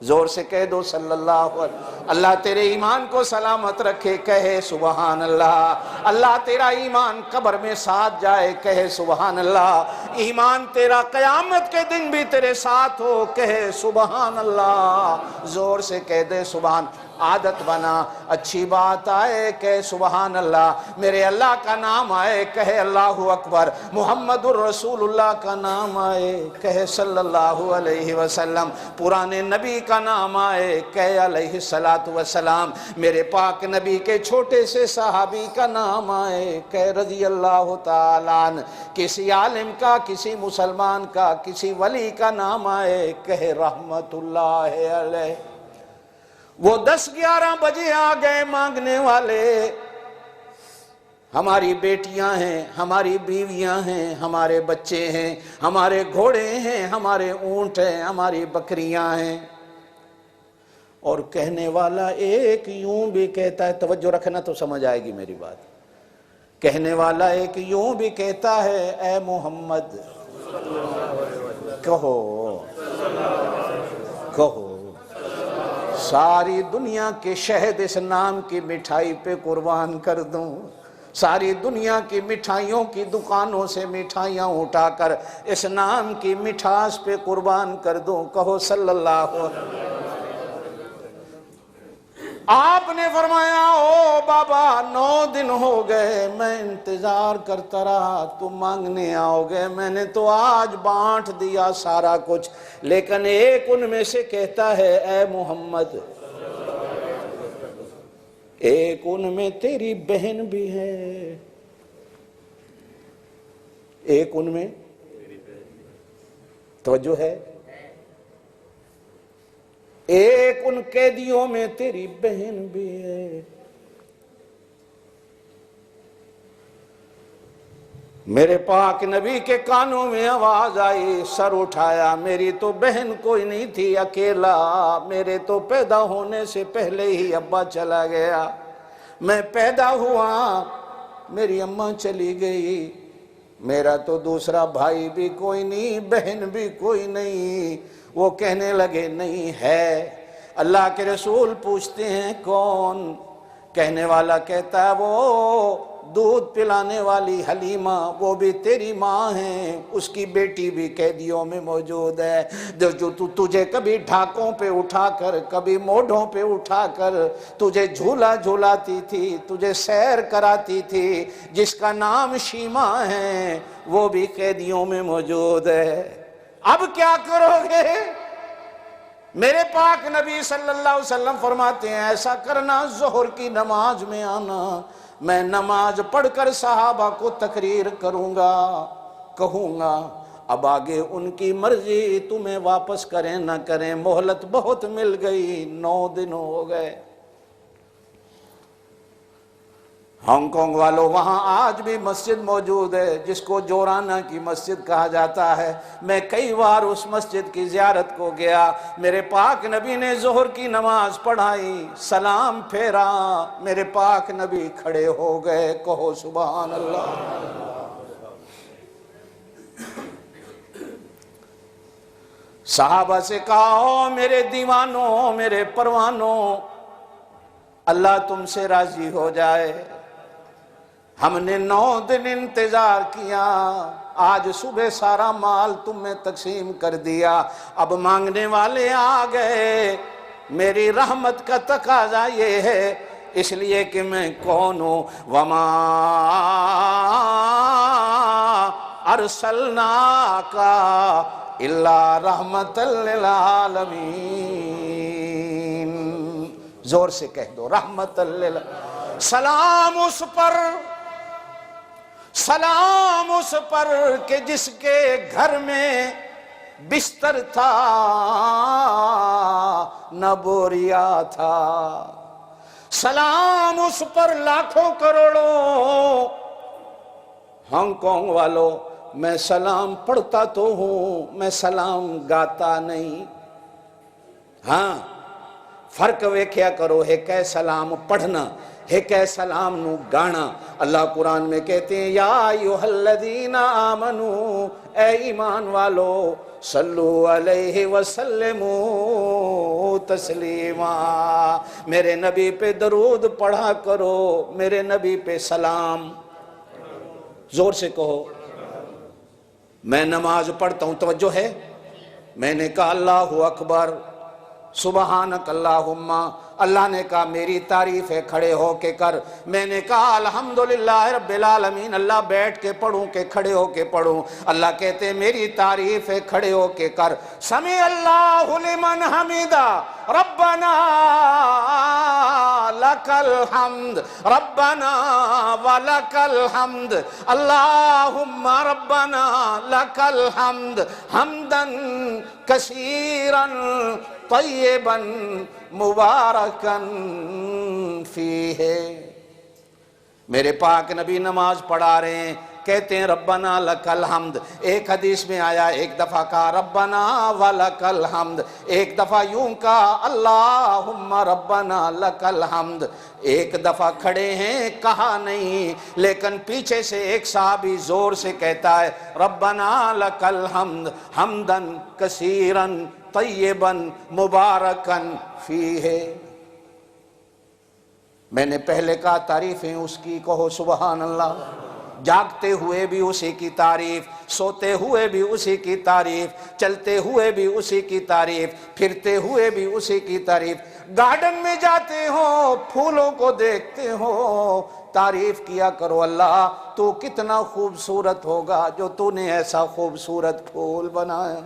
زور سے کہہ دو صلی اللہ علیہ وسلم۔ اللہ تیرے ایمان کو سلامت رکھے، کہے سبحان اللہ۔ اللہ تیرا ایمان قبر میں ساتھ جائے، کہے سبحان اللہ۔ ایمان تیرا قیامت کے دن بھی تیرے ساتھ ہو، کہے سبحان اللہ۔ زور سے کہہ دے سبحان۔ عادت بنا، اچھی بات آئے کہ سبحان اللہ، میرے اللہ کا نام آئے کہے اللہ اکبر، محمد الرسول اللہ کا نام آئے کہے صلی اللہ علیہ وسلم، پرانے نبی کا نام آئے کہے علیہ السلام، میرے پاک نبی کے چھوٹے سے صحابی کا نام آئے کہے رضی اللہ تعالیٰ عنہ، کسی عالم کا، کسی مسلمان کا، کسی ولی کا نام آئے کہے رحمت اللہ علیہ۔ وہ 10-11 بجے آ گئے مانگنے والے، ہماری بیٹیاں ہیں، ہماری بیویاں ہیں، ہمارے بچے ہیں، ہمارے گھوڑے ہیں، ہمارے اونٹ ہیں، ہماری بکریاں ہیں، اور کہنے والا ایک یوں بھی کہتا ہے، توجہ رکھنا تو سمجھ آئے گی میری بات، کہنے والا ایک یوں بھی کہتا ہے، اے محمد کہو کہو، ساری دنیا کے شہد اس نام کی مٹھائی پہ قربان کر دوں، ساری دنیا کی مٹھائیوں کی دکانوں سے مٹھائیاں اٹھا کر اس نام کی مٹھاس پہ قربان کر دوں، کہو صلی اللہ علیہ وسلم۔ آپ نے فرمایا او بابا 9 دن ہو گئے میں انتظار کرتا رہا، تم مانگنے آؤ گے، میں نے تو آج بانٹ دیا سارا کچھ، لیکن ایک ان میں سے کہتا ہے اے محمد، ایک ان میں تیری بہن بھی ہے، ایک ان میں توجہ ہے، ایک ان قیدیوں میں تیری بہن بھی ہے۔ میرے پاک نبی کے کانوں میں آواز آئی، سر اٹھایا، میری تو بہن کوئی نہیں تھی، اکیلا، میرے تو پیدا ہونے سے پہلے ہی ابا چلا گیا، میں پیدا ہوا میری اماں چلی گئی، میرا تو دوسرا بھائی بھی کوئی نہیں، بہن بھی کوئی نہیں۔ وہ کہنے لگے نہیں ہے۔ اللہ کے رسول پوچھتے ہیں کون؟ کہنے والا کہتا ہے وہ دودھ پلانے والی حلیمہ، وہ بھی تیری ماں ہیں، اس کی بیٹی بھی قیدیوں میں موجود ہے، جو تجھے کبھی ڈھاکوں پہ اٹھا کر، کبھی موڑھوں پہ اٹھا کر تجھے جھولا جھولاتی تھی، تجھے سیر کراتی تھی، جس کا نام شیمہ ہے، وہ بھی قیدیوں میں موجود ہے۔ اب کیا کرو گے؟ میرے پاک نبی صلی اللہ علیہ وسلم فرماتے ہیں ایسا کرنا، ظہر کی نماز میں آنا، میں نماز پڑھ کر صحابہ کو تقریر کروں گا، کہوں گا اب آگے ان کی مرضی، تمہیں واپس کریں نہ کریں، مہلت بہت مل گئی، 9 دن ہو گئے۔ ہانگ کانگ والوں، وہاں آج بھی مسجد موجود ہے جس کو جورانا کی مسجد کہا جاتا ہے، میں کئی بار اس مسجد کی زیارت کو گیا، میرے پاک نبی نے ظہر کی نماز پڑھائی، سلام پھیرا، میرے پاک نبی کھڑے ہو گئے، کہو سبحان اللہ۔ صحابہ سے کہا او میرے دیوانوں، میرے پروانوں، اللہ تم سے راضی ہو جائے، ہم نے 9 دن انتظار کیا، آج صبح سارا مال تم میں تقسیم کر دیا، اب مانگنے والے آ گئے۔ میری رحمت کا تقاضا یہ ہے، اس لیے کہ میں کون ہوں، وما ارسلناک الا رحمت للعالمین۔ زور سے کہہ دو، رحمت للعالمین۔ سلام اس پر کہ جس کے گھر میں بستر تھا نہ بوریا تھا، سلام اس پر لاکھوں کروڑوں ہانگ کانگ والوں، میں سلام پڑھتا تو ہوں، میں سلام گاتا نہیں۔ ہاں فرق ویکھیا کرو، ایک ہے سلام پڑھنا، ایک ہے سلام نو گانا۔ اللہ قرآن میں کہتے ہیں یا ایھا الذین آمنو، اے ایمان والو، صلو علیہ وسلموا تسلیما، میرے نبی پہ درود پڑھا کرو، میرے نبی پہ سلام۔ زور سے کہو۔ میں نماز پڑھتا ہوں، توجہ ہے، میں نے کہا اللہ اکبر، سبحانک اللہم، اللہ نے کہا میری تعریف ہے، کھڑے ہو کے کر۔ میں نے کہا الحمدللہ رب العالمین، اللہ بیٹھ کے پڑھوں کہ کھڑے ہو کے پڑھوں؟ اللہ کہتے ہیں میری تعریف ہے، کھڑے ہو کے کر۔ سمع اللہ لمن حمیدہ، ربنا لک الحمد، ربنا ولک الحمد، اللہم ربنا لک الحمد حمدا کثیرا طیبا مبارکا فیہ۔ میرے پاک نبی نماز پڑھا رہے ہیں، کہتے ہیں ربنا لک الحمد۔ ایک حدیث میں آیا، ایک دفعہ کہا ربنا ولک الحمد، ایک دفعہ یوں کہا اللہم ربنا لک الحمد۔ ایک دفعہ کھڑے ہیں کہا نہیں، لیکن پیچھے سے ایک صحابی زور سے کہتا ہے ربنا لک الحمد حمدا کثیرا طیبا مبارکا فیہ۔ میں نے پہلے کہا تعریفیں اس کی، کہو سبحان اللہ۔ جاگتے ہوئے بھی اسی کی تعریف، سوتے ہوئے بھی اسی کی تعریف، چلتے ہوئے بھی اسی کی تعریف، پھرتے ہوئے بھی اسی کی تعریف۔ گارڈن میں جاتے ہو، پھولوں کو دیکھتے ہو، تعریف کیا کرو اللہ تو کتنا خوبصورت ہوگا جو تو نے ایسا خوبصورت پھول بنایا۔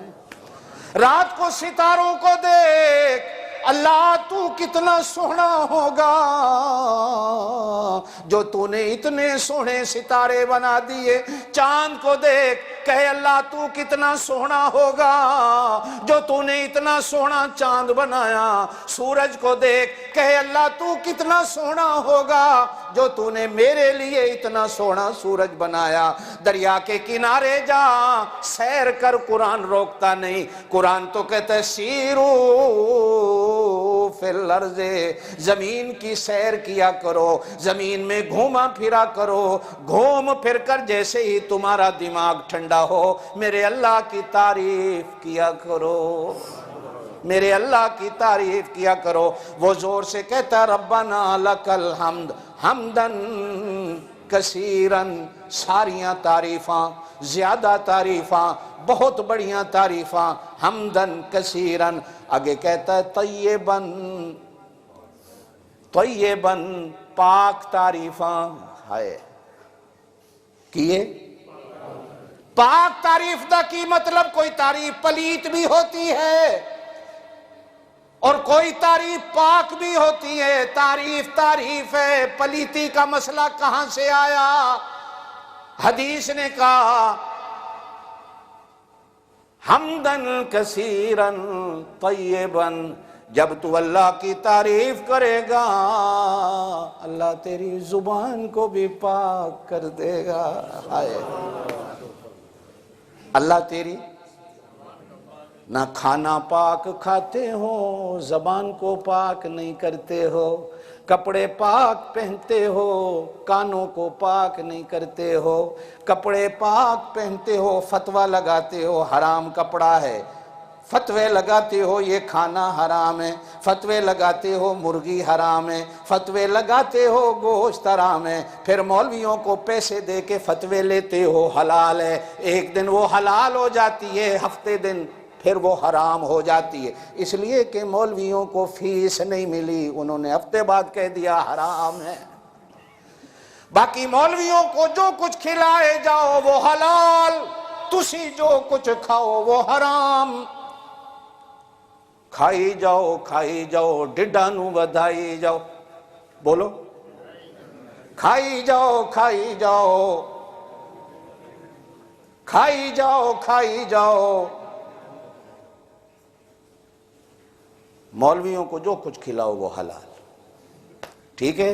رات کو ستاروں کو دیکھ، اللہ تو کتنا سوہنا ہوگا جو تو نے اتنے سوہنے ستارے بنا دیے۔ چاند کو دیکھ، کہے اللہ تو کتنا سوہنا ہوگا جو تو نے اتنا سوہنا چاند بنایا۔ سورج کو دیکھ، کہے اللہ تو کتنا سوہنا ہوگا جو تو نے میرے لیے اتنا سوہنا سورج بنایا۔ دریا کے کنارے جا، سیر کر، قرآن روکتا نہیں۔ قرآن تو کہتا ہے سیرو فی الارض، زمین کی سیر کیا کرو، زمین میں گھوما پھرا کرو، گھوم پھر کر جیسے ہی تمہارا دماغ ٹھنڈا ہو میرے اللہ کی تعریف کیا کرو، میرے اللہ کی تعریف کیا کرو۔ وہ زور سے کہتا ربنا لک الحمد حمدا کثیرا، ساریاں تعریفاں، زیادہ تعریفاں، بہت بڑیاں تعریفاں، حمدن کثیرا۔ آگے کہتا ہے طیباً، طیباً، پاک تعریفاں ہے کیے۔ پاک تعریف دا کی مطلب کوئی تعریف پلیت بھی ہوتی ہے اور کوئی تعریف پاک بھی ہوتی ہے۔ تعریف تعریف ہے، پلیتی کا مسئلہ کہاں سے آیا؟ حدیث نے کہا حمدن کثیرا طیبا، جب تو اللہ کی تعریف کرے گا اللہ تیری زبان کو بھی پاک کر دے گا۔ اللہ تیری نہ کھانا پاک کھاتے ہو، زبان کو پاک نہیں کرتے ہو، کپڑے پاک پہنتے ہو، کانوں کو پاک نہیں کرتے ہو، کپڑے پاک پہنتے ہو، فتویٰ لگاتے ہو حرام کپڑا ہے، فتوے لگاتے ہو یہ کھانا حرام ہے، فتوے لگاتے ہو مرغی حرام ہے، فتوے لگاتے ہو گوشت حرام ہے، پھر مولویوں کو پیسے دے کے فتوے لیتے ہو حلال ہے، ایک دن وہ حلال ہو جاتی ہے، ہفتے دن پھر وہ حرام ہو جاتی ہے، اس لیے کہ مولویوں کو فیس نہیں ملی، انہوں نے ہفتے بعد کہہ دیا حرام ہے۔ باقی مولویوں کو جو کچھ کھلائے جاؤ وہ حلال، تسی جو کچھ کھاؤ وہ حرام۔ کھائی جاؤ ڈڈا نو ودھائی جاؤ، بولو کھائی جاؤ مولویوں کو جو کچھ کھلاؤ وہ حلال، ٹھیک ہے۔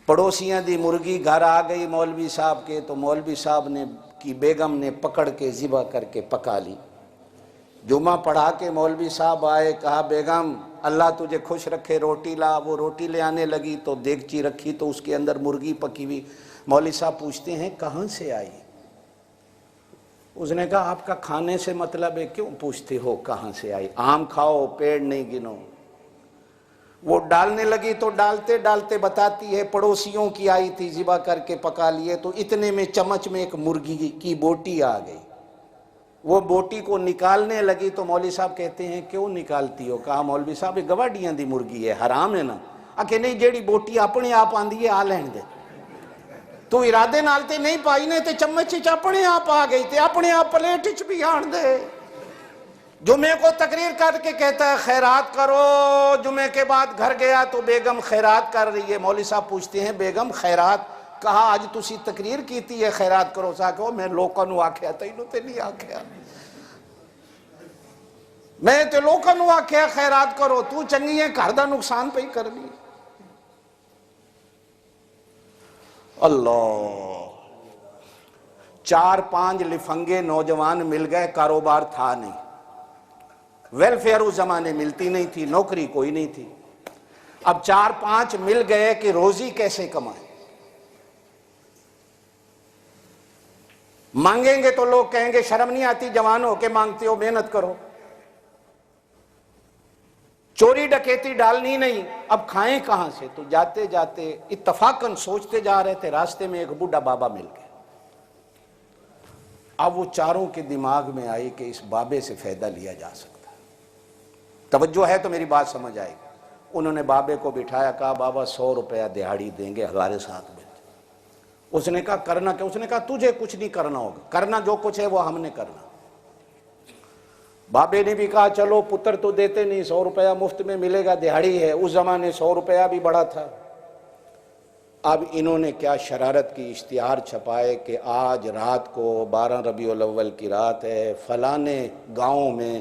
پڑوسیاں دی مرغی گھر آ گئی مولوی صاحب کے، تو مولوی صاحب نے کی بیگم نے پکڑ کے ذبح کر کے پکا لی۔ جمعہ پڑھا کے مولوی صاحب آئے، کہا بیگم اللہ تجھے خوش رکھے روٹی لا، وہ روٹی لے آنے لگی تو دیگچی رکھی تو اس کے اندر مرغی پکی ہوئی۔ مولوی صاحب پوچھتے ہیں کہاں سے آئی؟ اس نے کہا آپ کا کھانے سے مطلب ہے، کیوں پوچھتے ہو کہاں سے آئی؟ آم کھاؤ پیڑ نہیں گنو۔ وہ ڈالنے لگی تو ڈالتے ڈالتے بتاتی ہے پڑوسیوں کی آئی تھی ذبح کر کے پکا لیے، تو اتنے میں چمچ میں ایک مرغی کی بوٹی آ گئی، وہ بوٹی کو نکالنے لگی تو مولوی صاحب کہتے ہیں کیوں نکالتی ہو؟ کہا مولوی صاحب یہ گواڈیاں دی مرغی ہے، حرام ہے نا۔ کہ نہیں جیڑی بوٹی اپنے آپ آندی ہے آ لین دے، تو ارادے نال تے نہیں پائی نے تے چمچ وچ اپنے آپ آ گئی تے اپنے آپ پلیٹ وچ بھی آن دے۔ جمعے کو تقریر کر کے کہتا ہے خیرات کرو، جمعے کے بعد گھر گیا تو بیگم خیرات کر رہی ہے۔ مولوی صاحب پوچھتے ہیں بیگم خیرات؟ کہا آج تسی تقریر کیتی ہے خیرات کرو، سا کہو میں لوکاں نو آکھیا تینوں تے نہیں آکھیا، میں تے لوکاں نو آکھیا خیرات کرو، تو چنگی ہے گھر دا نقصان پہ ہی کر لی۔ اللہ، 4-5 لفنگے نوجوان مل گئے، کاروبار تھا نہیں، ویلفیئر اس زمانے ملتی نہیں تھی، نوکری کوئی نہیں تھی۔ اب 4-5 مل گئے کہ روزی کیسے کمائیں، مانگیں گے تو لوگ کہیں گے شرم نہیں آتی جوان ہو کے مانگتے ہو، محنت کرو۔ چوری ڈکیتی ڈالنی نہیں، اب کھائیں کہاں سے؟ تو جاتے جاتے اتفاقاً سوچتے جا رہے تھے، راستے میں ایک بوڑھا بابا مل گئے۔ اب وہ چاروں کے دماغ میں آئی کہ اس بابے سے فائدہ لیا جا سکتا ہے، توجہ ہے تو میری بات سمجھ آئے گی۔ انہوں نے بابے کو بٹھایا، کہا بابا 100 روپیہ دہاڑی دیں گے ہمارے ساتھ میں۔ اس نے کہا کرنا کیا؟ اس نے کہا تجھے کچھ نہیں کرنا ہوگا، کرنا جو کچھ ہے وہ ہم نے کرنا۔ بابے نے بھی کہا چلو پتر تو دیتے نہیں، 100 روپیہ مفت میں ملے گا، دہاڑی ہے، اس زمانے 100 روپیہ بھی بڑا تھا۔ اب انہوں نے کیا شرارت کی، اشتہار چھپائے کہ آج رات کو 12 ربیع الاول کی رات ہے، فلانے گاؤں میں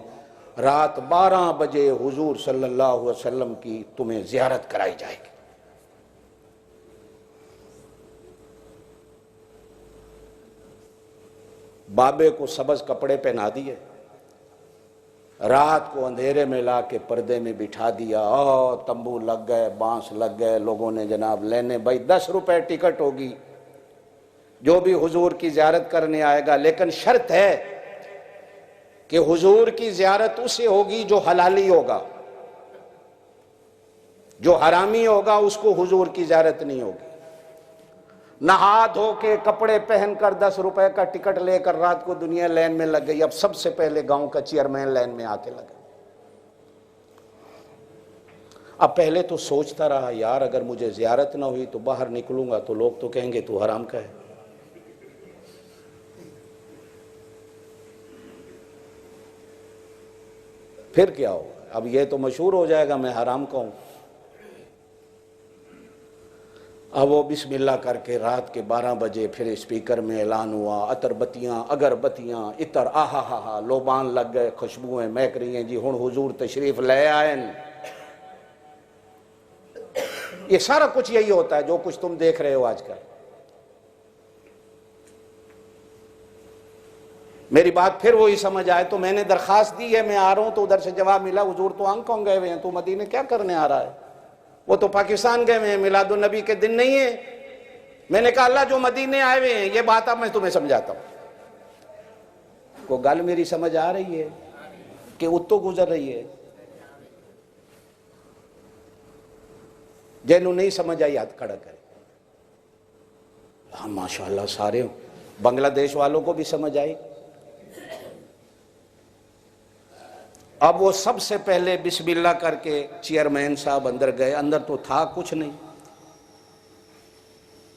رات 12 بجے حضور صلی اللہ علیہ وسلم کی تمہیں زیارت کرائی جائے گی۔ بابے کو سبز کپڑے پہنا دیے، رات کو اندھیرے میں لا کے پردے میں بٹھا دیا، تمبو لگ گئے، بانس لگ گئے، لوگوں نے جناب لینے، بھائی 10 روپے ٹکٹ ہوگی، جو بھی حضور کی زیارت کرنے آئے گا، لیکن شرط ہے کہ حضور کی زیارت اسے ہوگی جو حلالی ہوگا، جو حرامی ہوگا اس کو حضور کی زیارت نہیں ہوگی۔ نہا دھو کے کپڑے پہن کر 10 روپے کا ٹکٹ لے کر رات کو دنیا لائن میں لگ گئی۔ اب سب سے پہلے گاؤں کا چیئرمین لائن میں آ کے لگا۔ اب پہلے تو سوچتا رہا یار اگر مجھے زیارت نہ ہوئی تو باہر نکلوں گا تو لوگ تو کہیں گے تو حرام کا ہے، پھر کیا ہوگا؟ اب یہ تو مشہور ہو جائے گا میں حرام کا ہوں۔ اب وہ بسم اللہ کر کے رات کے 12 بجے پھر اسپیکر میں اعلان ہوا، عطر بتیاں، اگربتیاں، عطر، آہا ہا ہا، لوبان لگ گئے، خوشبوئیں مہک رہی ہیں، جی ہن حضور تشریف لے آئیں۔ یہ سارا کچھ یہی ہوتا ہے جو کچھ تم دیکھ رہے ہو آج کل۔ میری بات پھر وہی سمجھ آئے تو میں نے درخواست دی ہے، میں آ رہا ہوں تو ادھر سے جواب ملا حضور تو ہانگ کانگ گئے ہوئے ہیں، تو مدینے کیا کرنے آ رہا ہے؟ وہ تو پاکستان گئے ہوئے ہیں، میلاد النبی کے دن نہیں ہے۔ میں نے کہا اللہ جو مدینے آئے ہوئے ہیں یہ بات اب میں تمہیں سمجھاتا ہوں۔ کو گل میری سمجھ آ رہی ہے کہ اتو گزر رہی ہے؟ جنہوں نہیں سمجھ آئی ہاتھ کھڑا کرے. ہاں ماشاءاللہ سارے بنگلہ دیش والوں کو بھی سمجھ آئی. اب وہ سب سے پہلے بسم اللہ کر کے چیئرمین صاحب اندر گئے. اندر تو تھا کچھ نہیں.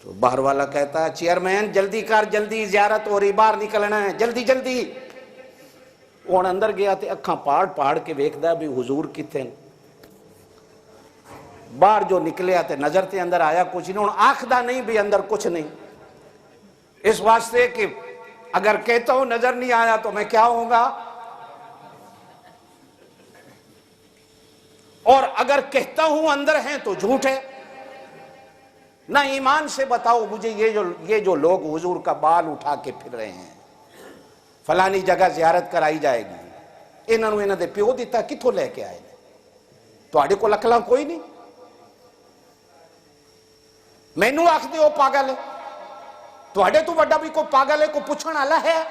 تو باہر والا کہتا ہے چیئرمین جلدی کر، جلدی زیارت ہو رہی، باہر نکلنا ہے، جلدی جلدی. وہ اندر گیا تے اکھاں پاڑ پاڑ کے ویکھدا بھی حضور کتنے. باہر جو نکلیا تے نظر تے اندر آیا کچھ نہیں. ہوں آکھدا نہیں بھی اندر کچھ نہیں، اس واسطے کہ اگر کہتا ہوں نظر نہیں آیا تو میں کیا ہوں گا، اور اگر کہتا ہوں اندر ہیں تو جھوٹ ہے. نہ ایمان سے بتاؤ مجھے یہ جو لوگ حضور کا بال اٹھا کے پھر رہے ہیں، فلانی جگہ زیارت کرائی جائے گی، انہوں نے پیو دیتا کتھوں لے کے آئے؟ تواڈے کول عقلاں کوئی نہیں؟ مینوں آکھ دے ہو پاگل ہے. تواڈے تو بڑا بھی کوئی پاگل ہے، کوئی پوچھن والا ہے؟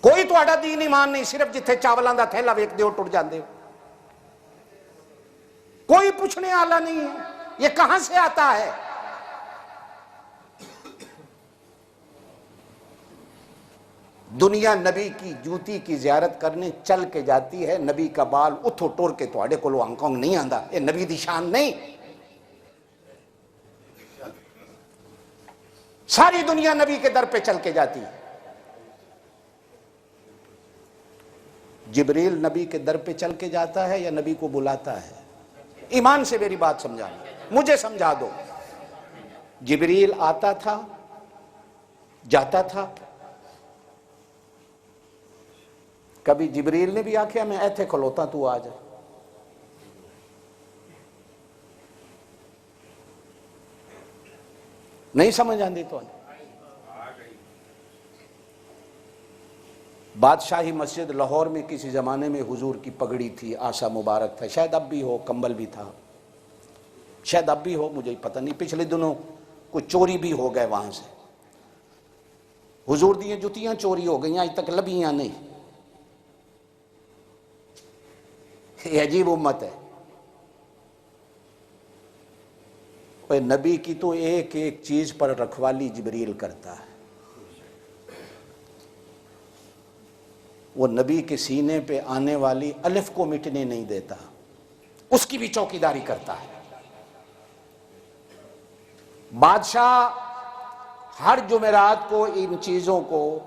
کوئی تواڈا دین ایمان نہیں، صرف جتھے چاولاں دا تھیلا ویکھ دے ہو ٹر جاندے ہو. کوئی پوچھنے والا نہیں ہے. یہ کہاں سے آتا ہے؟ دنیا نبی کی جوتی کی زیارت کرنے چل کے جاتی ہے. نبی کا بال اتھو ٹور کے تواڈے کولوں ہانگ کانگ نہیں آندا. یہ نبی دی شان نہیں. ساری دنیا نبی کے در پہ چل کے جاتی ہے. جبریل نبی کے در پہ چل کے جاتا ہے یا نبی کو بلاتا ہے؟ ایمان سے میری بات سمجھانا، مجھے سمجھا دو. جبریل آتا تھا، جاتا تھا. کبھی جبریل نے بھی آکھیا میں ایتھے کھلوتا تو آ جا؟ نہیں سمجھ آندی تو. بادشاہی مسجد لاہور میں کسی زمانے میں حضور کی پگڑی تھی، آسا مبارک تھا، شاید اب بھی ہو، کمبل بھی تھا، شاید اب بھی ہو، مجھے پتہ نہیں. پچھلے دنوں کچھ چوری بھی ہو گئے وہاں سے. حضور دی جتیاں چوری ہو گئیں، آج تک لبھیاں نہیں. یہ عجیب امت ہے. وہ نبی کی تو ایک ایک چیز پر رکھوالی جبریل کرتا ہے. وہ نبی کے سینے پہ آنے والی الف کو مٹنے نہیں دیتا، اس کی بھی چوکیداری کرتا ہے. بادشاہ ہر جمعرات کو ان چیزوں کو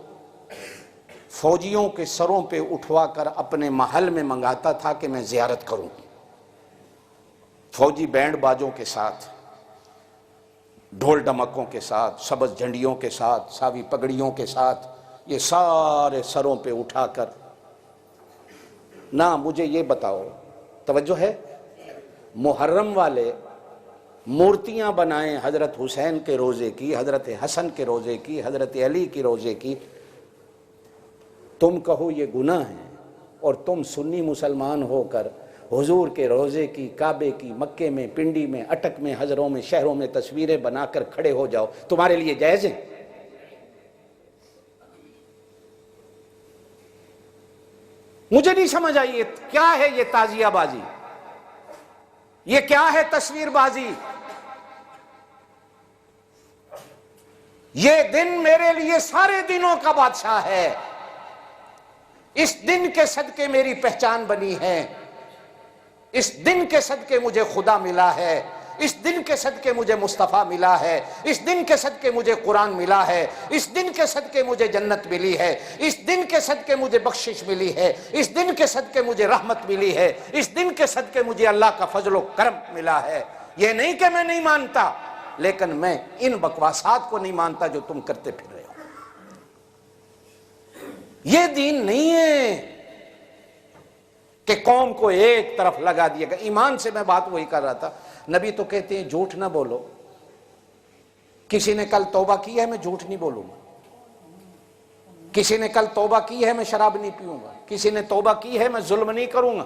فوجیوں کے سروں پہ اٹھوا کر اپنے محل میں منگاتا تھا کہ میں زیارت کروں. فوجی بینڈ باجوں کے ساتھ، ڈھول ڈمکوں کے ساتھ، سبز جھنڈیوں کے ساتھ، ساوی پگڑیوں کے ساتھ، یہ سارے سروں پہ اٹھا کر. نہ مجھے یہ بتاؤ، توجہ ہے، محرم والے مورتیاں بنائیں حضرت حسین کے روزے کی، حضرت حسن کے روزے کی، حضرت علی کی روزے کی. تم کہو یہ گناہ ہے، اور تم سنی مسلمان ہو کر حضور کے روزے کی، کعبے کی، مکے میں، پنڈی میں، اٹک میں، حضروں میں، شہروں میں تصویریں بنا کر کھڑے ہو جاؤ. تمہارے لیے جائز ہے؟ مجھے نہیں سمجھ آئی یہ کیا ہے. یہ تعزیہ بازی، یہ کیا ہے تصویر بازی؟ یہ دن میرے لیے سارے دنوں کا بادشاہ ہے. اس دن کے صدقے میری پہچان بنی ہے. اس دن کے صدقے مجھے خدا ملا ہے. اس دن کے صدقے مجھے مصطفیٰ ملا ہے. اس دن کے صدقے مجھے قرآن ملا ہے. اس دن کے صدقے مجھے جنت ملی ہے. اس دن کے صدقے مجھے بخشش ملی ہے. اس دن کے صدقے مجھے رحمت ملی ہے. اس دن کے صدقے مجھے اللہ کا فضل و کرم ملا ہے. یہ نہیں کہ میں نہیں مانتا، لیکن میں ان بکواسات کو نہیں مانتا جو تم کرتے پھر رہے ہو. یہ دین نہیں ہے کہ قوم کو ایک طرف لگا دیا گا. ایمان سے میں بات وہی کر رہا تھا. نبی تو کہتے ہیں جھوٹ نہ بولو. کسی نے کل توبہ کی ہے میں جھوٹ نہیں بولوں گا. کسی نے کل توبہ کی ہے میں شراب نہیں پیوں گا. کسی نے توبہ کی ہے میں ظلم نہیں کروں گا.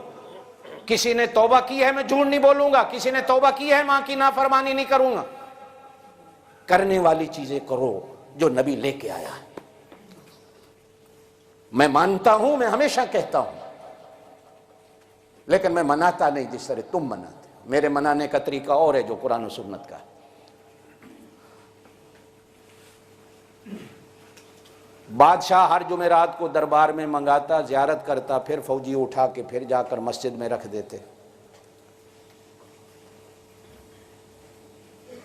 کسی نے توبہ کی ہے میں جھوٹ نہیں بولوں گا. کسی نے توبہ کی ہے ماں کی نافرمانی نہیں کروں گا. کرنے والی چیزیں کرو جو نبی لے کے آیا ہے۔ میں مانتا ہوں، میں ہمیشہ کہتا ہوں، لیکن میں مناتا نہیں جس طرح تم مناتے ہو۔ میرے منانے کا طریقہ اور ہے جو قرآن و سنت کا ہے۔ بادشاہ ہر جمعرات کو دربار میں منگاتا، زیارت کرتا، پھر فوجی اٹھا کے پھر جا کر مسجد میں رکھ دیتے۔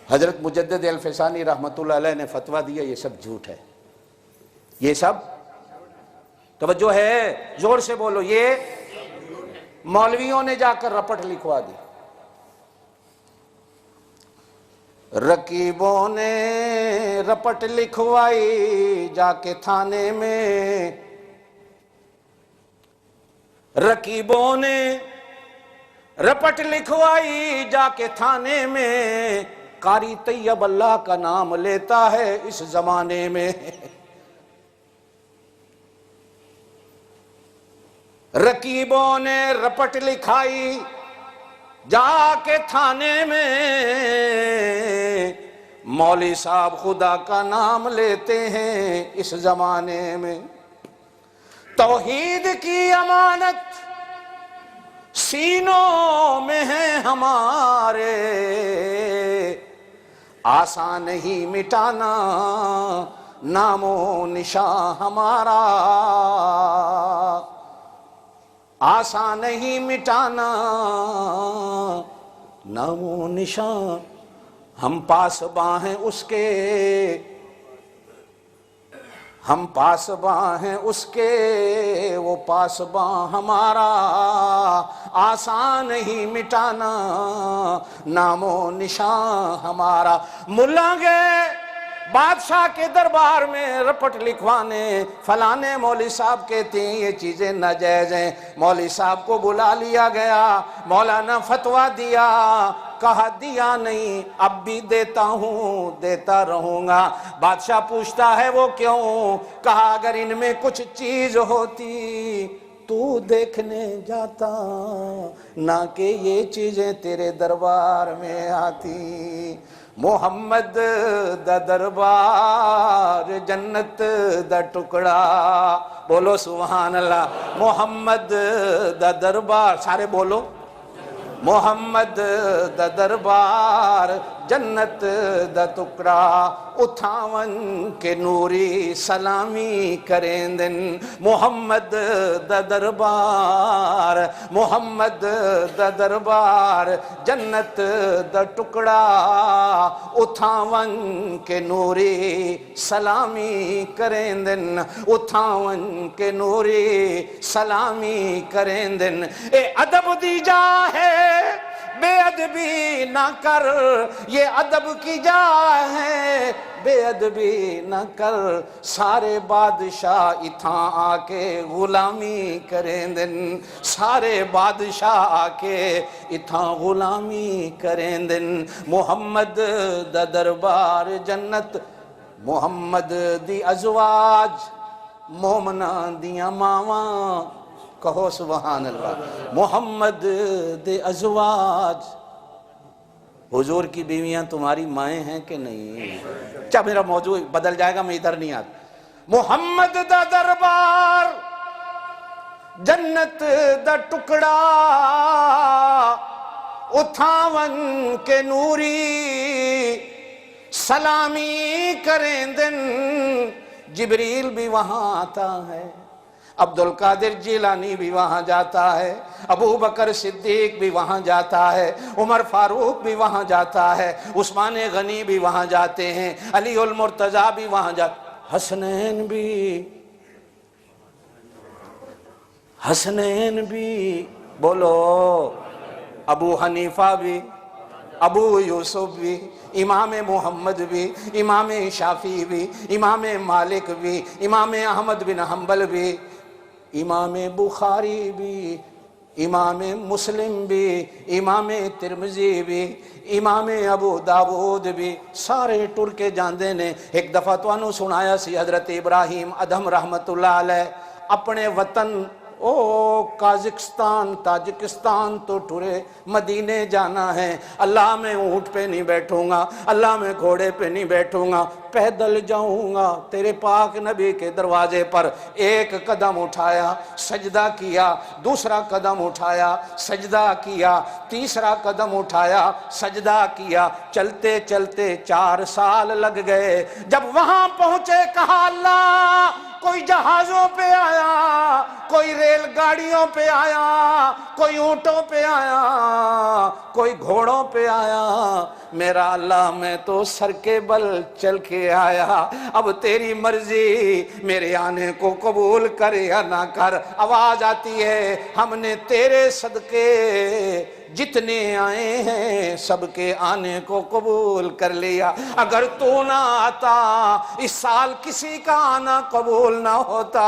حضرت مجدد الفسانی رحمۃ اللہ علیہ نے فتویٰ دیا یہ سب جھوٹ ہے، یہ سب، توجہ ہے، زور سے بولو، یہ مولویوں نے جا کر رپٹ لکھوا دی۔ رقیبوں نے رپٹ لکھوائی جا کے تھانے میں، رقیبوں نے رپٹ لکھوائی جا کے تھانے میں، قاری طیب اللہ کا نام لیتا ہے اس زمانے میں۔ رقیبوں نے رپٹ لکھائی جا کے تھانے میں، مولوی صاحب خدا کا نام لیتے ہیں اس زمانے میں۔ توحید کی امانت سینوں میں ہے ہمارے، آسان نہیں مٹانا نام و نشان ہمارا، آسان نہیں مٹانا نام و نشان، ہم پاسباں ہیں اس کے، ہم پاسباں ہیں اس کے، وہ پاسباں ہمارا، آسان نہیں مٹانا نام و نشان ہمارا۔ ملا گئے بادشاہ کے دربار میں رپٹ لکھوانے، فلانے مولوی صاحب کہتے ہیں یہ چیزیں ناجائز ہیں۔ مولوی صاحب کو بلا لیا گیا، مولانا فتویٰ دیا، کہا دیا نہیں، اب بھی دیتا ہوں، دیتا رہوں گا۔ بادشاہ پوچھتا ہے وہ کیوں؟ کہا اگر ان میں کچھ چیز ہوتی تو دیکھنے جاتا، نہ کہ یہ چیزیں تیرے دربار میں آتی۔ محمد دا دربار جنت دا ٹکڑا، بولو سبحان اللہ۔ محمد دا دربار، سارے بولو، محمد دا دربار جنت دا ٹکڑا، اٹھاون کے نوری سلامی کریں دن۔ محمد دا دربار، محمد دا دربار جنت دا ٹکڑا، اٹھاون کے نوری سلامی کریں دن، اٹھاون کے نوری سلامی کریں دن۔ اے ادب دی جا ہے بے ادبی نہ کر، یہ ادب کی جا ہے بے ادبی نہ کر، سارے بادشاہ اتھاں آ کے غلامی کریں دن، سارے بادشاہ آ کے اتھاں غلامی کریں دن۔ محمد دا دربار جنت، محمد دی ازواج مومناں دیاں ماواں، کہو سبحان اللہ۔ محمد دے ازواج، حضور کی بیویاں تمہاری مائیں ہیں کہ نہیں؟ کیا میرا موضوع بدل جائے گا، میں ادھر نہیں آتا۔ محمد دا دربار جنت دا ٹکڑا، اٹھاون کے نوری سلامی کریں دن۔ جبریل بھی وہاں آتا ہے، عبد القادر جیلانی بھی وہاں جاتا ہے، ابو بکر صدیق بھی وہاں جاتا ہے، عمر فاروق بھی وہاں جاتا ہے، عثمان غنی بھی وہاں جاتے ہیں، علی المرتضیٰ بھی وہاں جاتے، حسنین بھی، بولو، ابو حنیفہ بھی، ابو یوسف بھی، امام محمد بھی، امام شافعی بھی، امام مالک بھی، امام احمد بن حنبل بھی، امام بخاری بھی، امام مسلم بھی، امام ترمذی بھی، امام ابو داود بھی، سارے ٹر کے جاندے نے۔ ایک دفعہ تو انہوں سنایا سی حضرت ابراہیم ادھم رحمت اللہ علیہ اپنے وطن او کازکستان تاجکستان تو ٹرے مدینے جانا ہے، اللہ میں اونٹ پہ نہیں بیٹھوں گا، اللہ میں گھوڑے پہ نہیں بیٹھوں گا، پیدل جاؤں گا۔ تیرے پاک نبی کے دروازے پر ایک قدم اٹھایا، سجدہ کیا، دوسرا قدم اٹھایا، سجدہ کیا، تیسرا قدم اٹھایا، سجدہ کیا، چلتے چلتے 4 سال لگ گئے۔ جب وہاں پہنچے کہا اللہ کوئی جہازوں پہ آیا، کوئی ریل گاڑیوں پہ آیا، کوئی اونٹوں پہ آیا، کوئی گھوڑوں پہ آیا، میرا اللہ میں تو سر کے بل چل کے آیا، اب تیری مرضی میرے آنے کو قبول کر یا نہ کر۔ آواز آتی ہے ہم نے تیرے صدقے جتنے آئے ہیں سب کے آنے کو قبول کر لیا، اگر تو نہ آتا اس سال کسی کا آنا قبول نہ ہوتا،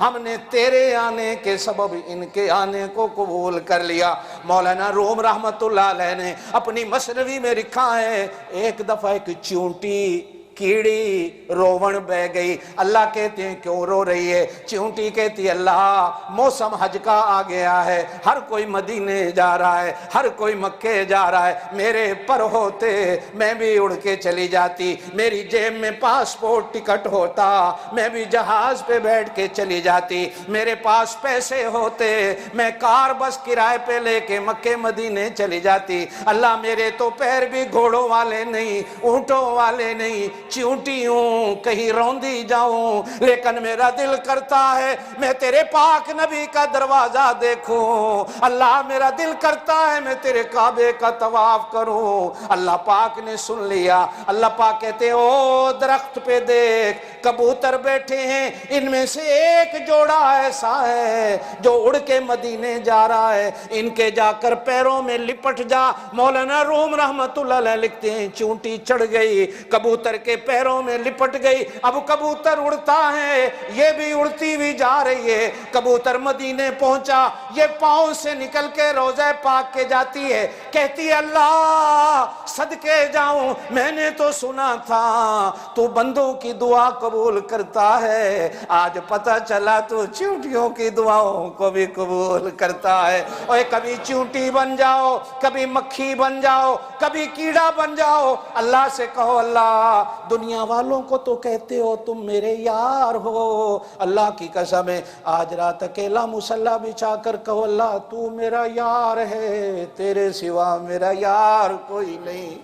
ہم نے تیرے آنے کے سبب ان کے آنے کو قبول کر لیا۔ مولانا روم رحمت اللہ علیہ نے اپنی مثنوی میں لکھا ہے، ایک دفعہ ایک چونٹی کیڑی روون بہ گئی، اللہ کہتے ہیں کیوں رو رہی ہے؟ چونٹی کہتی ہے اللہ موسم حج کا آ گیا ہے، ہر کوئی مدینے جا رہا ہے، ہر کوئی مکے جا رہا ہے، میرے پر ہوتے میں بھی اڑ کے چلی جاتی، میری جیب میں پاسپورٹ ٹکٹ ہوتا میں بھی جہاز پہ بیٹھ کے چلی جاتی، میرے پاس پیسے ہوتے میں کار بس کرائے پہ لے کے مکے مدینے چلی جاتی، اللہ میرے تو پیر بھی گھوڑوں والے نہیں، اونٹوں والے نہیں، چونٹی ہوں، کہیں روندی جاؤں، لیکن میرا دل کرتا ہے میں تیرے پاک نبی کا دروازہ دیکھوں، اللہ میرا دل کرتا ہے میں تیرے کعبے کا طواف کروں۔ اللہ پاک نے سن لیا، اللہ پاک کہتے ہیں او درخت پہ دیکھ کبوتر بیٹھے ہیں، ان میں سے ایک جوڑا ایسا ہے جو اڑ کے مدینے جا رہا ہے، ان کے جا کر پیروں میں لپٹ جا۔ مولانا روم رحمت اللہ علیہ لکھتے ہیں چونٹی چڑھ گئی، کبوتر کے پیروں میں لپٹ گئی، اب کبوتر اڑتا ہے، یہ بھی اڑتی ہوئی جا رہی ہے، کبوتر مدینے پہنچا، یہ پاؤں سے نکل کے روضہ پاک کے جاتی ہے، کہتی ہے اللہ صدقے جاؤں، میں نے تو سنا تھا تو بندوں کی دعا قبول کرتا ہے، آج پتہ چلا تو چونٹیوں کی دعاؤں کو بھی قبول کرتا ہے۔ اور کبھی چونٹی بن جاؤ، کبھی مکھی بن جاؤ، کبھی کیڑا بن جاؤ، اللہ سے کہو اللہ دنیا والوں کو تو کہتے ہو تم میرے یار ہو، اللہ کی قسم ہے آج رات اکیلا مصلی بچھا کر کہو اللہ تو میرا یار ہے، تیرے سوا میرا یار کوئی نہیں،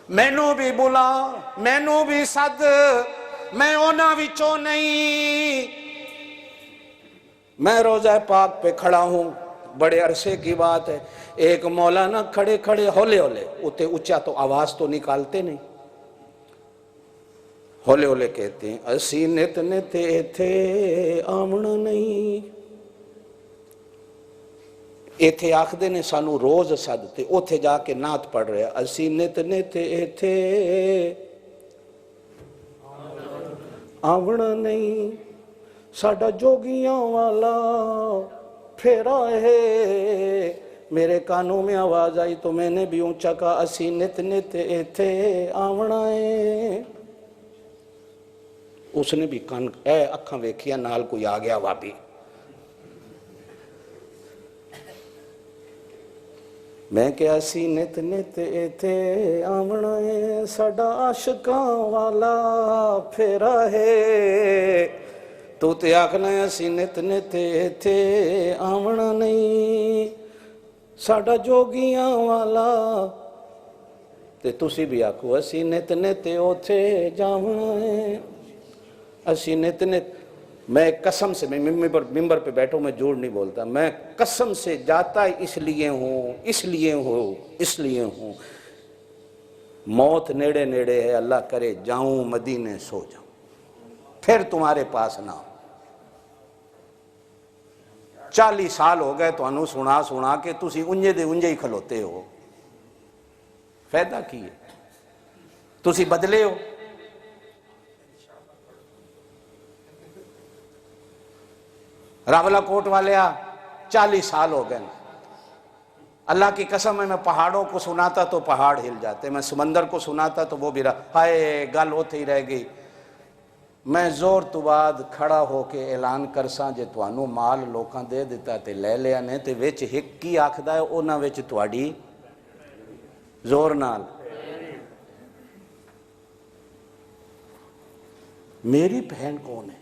مینوں بھی بلا مینوں بھی صد میں اونا وچوں نہیں۔ میں روضہ پاک پہ کھڑا ہوں، بڑے عرصے کی بات ہے، ایک مولانا کھڑے کھڑے ہولے ہولے، اتے اچھا تو آواز تو نکالتے نہیں، ہولے ہولے کہتے ہیں اسی نت نت ایتھے آمنا نہیں، ایتھے آخدے نے سانو روز صدتے، اوتھے جا کے نعت پڑھ رہے اسی نت نت ایتھے آمنا نہیں، ساڈا جوگیاں والا پھیرا ہے۔ میرے کانوں میں آواز آئی تو میں نے بھی اونچا کہا اسی نت نت ایتھے آونا ہے۔ اس نے بھی کان اکھاں ویکھیا نال کوئی آ گیا وابی، میں کہ اسی نت نت ایتھے آونا ہے، ساڈا عاشقاں والا پھیرا ہے، تو تے آکھنا ہے اسی نت نت ایتھے آونا نہیں، ساڈا جوگیاں والا، تے تسی بھی آکھو اسی نت نت اوتھے جاونا ہے، اسی نت نت۔ میں قسم سے میں ممبر پہ بیٹھوں میں جھوٹ نہیں بولتا، میں قسم سے جاتا اس لیے ہوں موت نیڑے نیڑے ہے، اللہ کرے جاؤں مدینے سو جاؤں پھر تمہارے پاس نہ ہو۔ 40 سال ہو گئے تو انہوں سنا کے تسی انجے دے انجے ہی کھلوتے ہو، فائدہ کی ہے؟ تسی بدلے ہو؟ راولہ کوٹ والے 40 سال ہو گئے، اللہ کی قسم ہے میں پہاڑوں کو سناتا تو پہاڑ ہل جاتے، میں سمندر کو سناتا تو وہ بھی ہائے گل ہوتے ہی رہ گئی، میں زور تو بعد کھڑا ہو کے اعلان کرساں جے توانوں مال لوکاں دے دیتا تے لے لیا نے تے وچ ہک کی آکھدا ہے اونا وچ تواڈی زور نال میری بہن کون ہے؟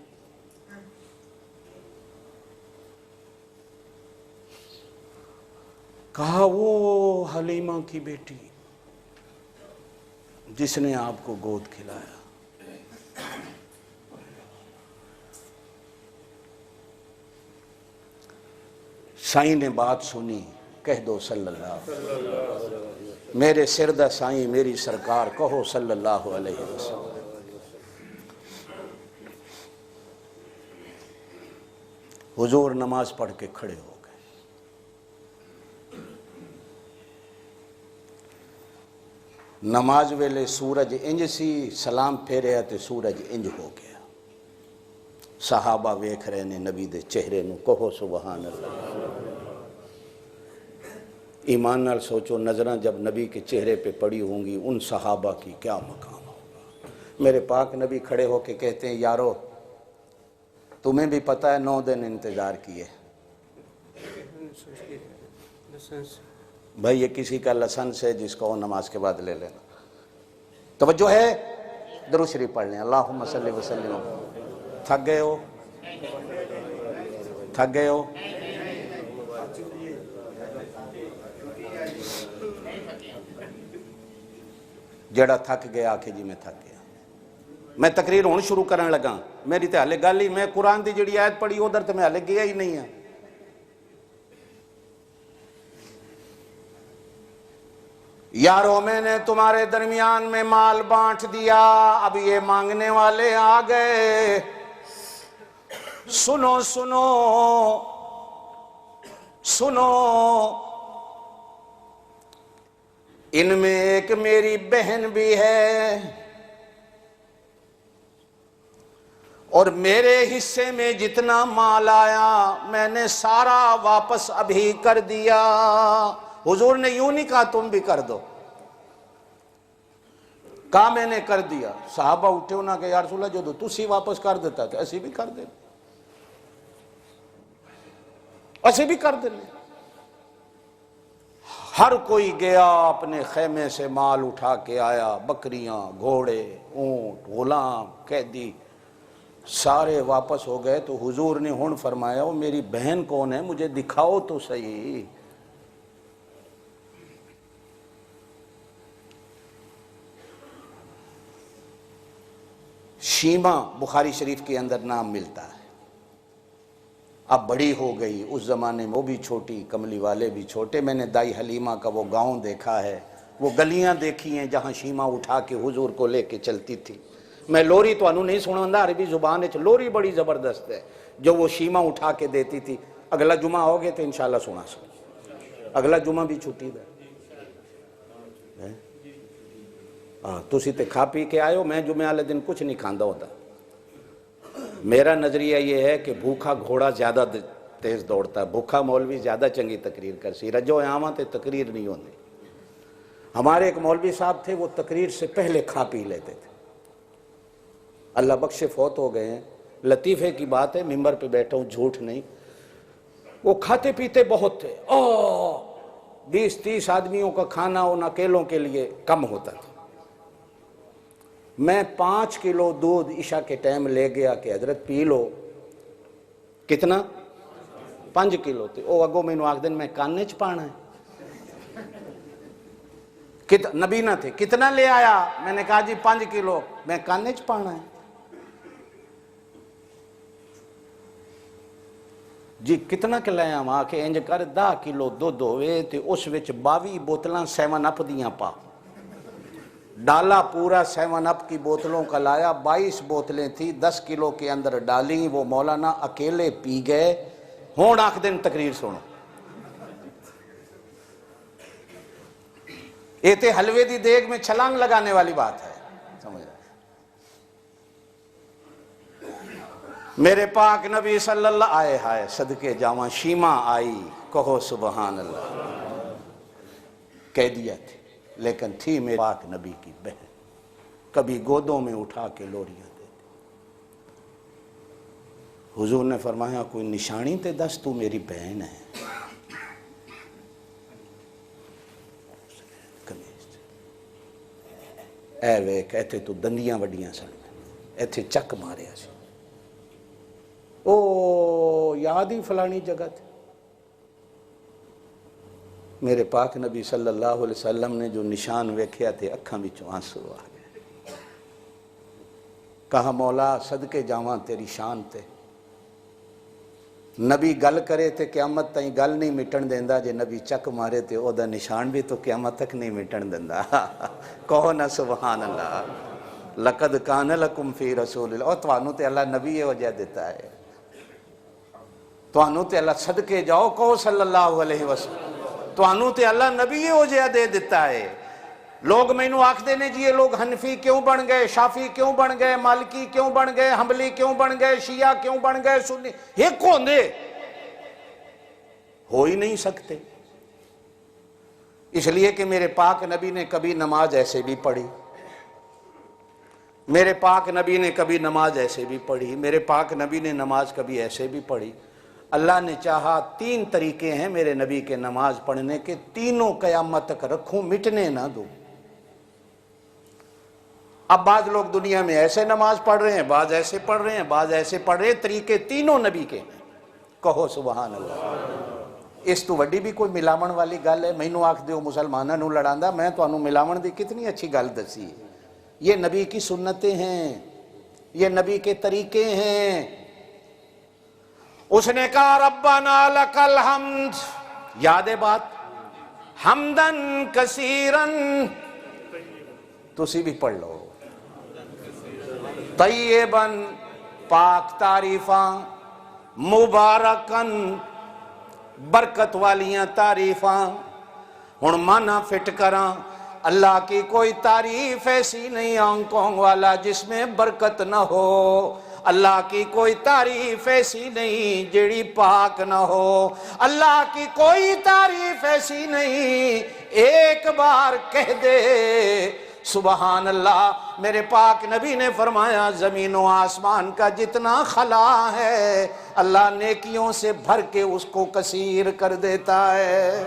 کہا وہ حلیمہ کی بیٹی جس نے آپ کو گود کھلایا۔ سائیں نے بات سنی، کہہ دو صلی اللہ علیہ وسلم، میرے سردہ سائیں میری سرکار کہو صلی اللہ علیہ وسلم۔ حضور نماز پڑھ کے کھڑے ہو گئے۔ نماز ویلے سورج انج سی، سلام پھیریا تے سورج انج ہو گیا۔ صحابہ ویکھ رہے نے نبی دے چہرے نو، کہو سبحان اللہ۔ ایمان نال سوچو نظراں جب نبی کے چہرے پہ پڑی ہوں گی ان صحابہ کی کیا مقام ہوگا۔ میرے پاک نبی کھڑے ہو کے کہتے ہیں یارو تمہیں بھی پتہ ہے 9 دن انتظار کیے، بھائی یہ کسی کا لسنس ہے جس کو وہ نماز کے بعد لے لینا۔ توجہ ہے، درود شریف پڑھ لیں، اللہم صلی وسلم۔ تھک گئے ہو؟ تھک گئے ہو؟ جڑا تھک گیا آکھے جی میں تھک گیا۔ میں تقریر ہون شروع کرن لگا، میری تے ہلے گل ہی، میں قرآن دی جڑی آیت پڑھی ادھر تے میں ہلے گیا ہی نہیں ہے۔ یارو میں نے تمہارے درمیان میں مال بانٹ دیا، اب یہ مانگنے والے آ گئے، سنو سنو سنو، ان میں ایک میری بہن بھی ہے اور میرے حصے میں جتنا مال آیا میں نے سارا واپس ابھی کر دیا۔ حضور نے یوں نہیں کہا تم بھی کر دو، کہا میں نے کر دیا۔ صحابہ اٹھے ہونا کہ یا رسول اللہ جو تسی واپس کر دیتا تو ایسی بھی کر دیں، ایسے بھی کر دیں۔ ہر کوئی گیا اپنے خیمے سے مال اٹھا کے آیا، بکریاں، گھوڑے، اونٹ، غلام، قیدی، سارے واپس ہو گئے۔ تو حضور نے ہن فرمایا وہ میری بہن کون ہے مجھے دکھاؤ تو صحیح۔ شیمہ بخاری شریف کے اندر نام ملتا ہے، اب بڑی ہو گئی، اس زمانے میں وہ بھی چھوٹی، کملی والے بھی چھوٹے۔ میں نے دائی حلیمہ کا وہ گاؤں دیکھا ہے، وہ گلیاں دیکھی ہیں جہاں شیمہ اٹھا کے حضور کو لے کے چلتی تھی۔ میں لوری تو انہوں نہیں سنوندا، عربی زبان ہے، لوری بڑی زبردست ہے جو وہ شیمہ اٹھا کے دیتی تھی۔ اگلا جمعہ ہوگے تو انشاءاللہ سنا سکو، اگلا جمعہ بھی چھٹی دا۔ تسی تے کھا پی کے آئے ہو، میں جمعہ والے دن کچھ نہیں کھاندا ہوتا۔ میرا نظریہ یہ ہے کہ بھوکا گھوڑا زیادہ تیز دوڑتا ہے، بھوکا مولوی زیادہ چنگی تقریر کر سی، رجو عامہ تے تقریر نہیں ہوندی۔ ہمارے ایک مولوی صاحب تھے وہ تقریر سے پہلے کھا پی لیتے تھے، اللہ بخشے فوت ہو گئے ہیں۔ لطیفے کی بات ہے، ممبر پہ بیٹھا ہوں، جھوٹ نہیں، وہ کھاتے پیتے بہت تھے، 20-30 آدمیوں کا کھانا ان اکیلوں کے لیے کم ہوتا تھا۔ میں 5 کلو دودھ عشاء کے ٹائم لے گیا کہ حضرت پی لو۔ کتنا؟ 5 کلو تھے۔ او اگو میں آخ دن میں کانے چ پانا ہے، نبی نہ تھے، کتنا لے آیا؟ میں نے کہا جی 5 کلو، میں کانے چ پانا ہے۔ جی کتنا کہ لے آواں؟ آ کے انج کر 10 کلو دودھ ہوئے تے اس وچ 22 بوتلاں 7 اپ دیاں پا، ڈالا پورا 7 اپ کی بوتلوں کا لایا، 22 بوتلیں تھی، 10 کلو کے اندر ڈالیں، وہ مولانا اکیلے پی گئے۔ ہون آخ دن تقریر سنو، یہ تے حلوے دی دیگ میں چھلانگ لگانے والی بات ہے، سمجھ رہے؟ میرے پاک نبی صلی اللہ آئے ہائے صدقے جاواں، شیمہ آئی، کہو سبحان اللہ۔ قیدیت تھی لیکن تھی میرے پاک نبی کی بہن، کبھی گودوں میں اٹھا کے لوریاں دیتی۔ حضور نے فرمایا کوئی نشانی تے دس تو میری بہن ہے. اے ویک ایتھے تو دندیاں وڈیاں سن, ایتھے چک ماریا سی. او یاد ہی فلانی جگہ تھی. میرے پاک نبی صلی اللہ علیہ وسلم نے جو نشان ویکھیا تھے اکھاں وچوں آنسو آ گئے. کہا مولا صدقے جاواں تیری شان تے, نبی گل کرے تے قیامت تائیں گل نہیں مٹن دیندا, جے نبی چک مارے تے او دا نشان بھی تو قیامت تک نہیں مٹن دیندا. کہو نا سبحان اللہ. لقد کان لکم فی رسول اللہ. اور توانوں تے اللہ نبی یہ وجہ دیتا ہے, توانوں تے اللہ صدقے جاؤ کہو صلی اللہ علیہ وسلم. توانوں تے اللہ نبی یہ وجہ دے دیتا ہے. لوگ مینوں آکھدے نے جی یہ لوگ حنفی کیوں بن گئے, شافی کیوں بن گئے, مالکی کیوں بن گئے, حنبلی کیوں بن گئے, شیعہ کیوں بن گئے, سنی ایک ہوندے ہو ہی نہیں سکتے. اس لیے کہ میرے پاک نبی نے کبھی نماز ایسے بھی پڑھی, میرے پاک نبی نے کبھی نماز ایسے بھی پڑھی, میرے پاک نبی نے نماز کبھی ایسے بھی پڑھی. اللہ نے چاہا 3 طریقے ہیں میرے نبی کے نماز پڑھنے کے, تینوں قیامت تک رکھوں, مٹنے نہ دوں. اب بعض لوگ دنیا میں ایسے نماز پڑھ رہے ہیں, بعض ایسے پڑھ رہے ہیں, بعض ایسے پڑھ رہے ہیں, طریقے تینوں نبی کے ہیں. کہو سبحان اللہ. اس تو وڈی بھی کوئی ملاون والی گل ہے. مینوں آکھ دیو مسلماناں نوں لڑاندا, میں تانوں ملاون دی کتنی اچھی گل دسی. یہ نبی کی سنتیں ہیں, یہ نبی کے طریقے ہیں. اس نے کہا ربنا لک الحمد, یاد ہے بات, حمدن کثیرن, تسی بھی پڑھ لو, طیبن پاک تعریفاں, مبارکن برکت والیاں تعریفاں. ہن مانا فٹ کراں, اللہ کی کوئی تعریف ایسی نہیں آنکھوں والا جس میں برکت نہ ہو. اللہ کی کوئی تعریف ایسی نہیں جیڑی پاک نہ ہو. اللہ کی کوئی تعریف ایسی نہیں, ایک بار کہہ دے سبحان اللہ. میرے پاک نبی نے فرمایا زمین و آسمان کا جتنا خلا ہے اللہ نیکیوں سے بھر کے اس کو کثیر کر دیتا ہے.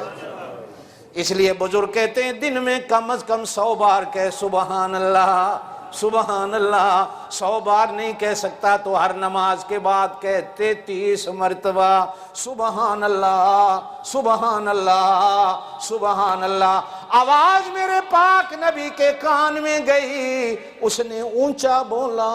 اس لیے بزرگ کہتے ہیں دن میں کم از کم 100 بار کہہ سبحان اللہ, سبحان اللہ. 100 بار نہیں کہہ سکتا تو ہر نماز کے بعد کہتے 33 مرتبہ سبحان اللہ, سبحان اللہ, سبحان اللہ. آواز میرے پاک نبی کے کان میں گئی, اس نے اونچا بولا.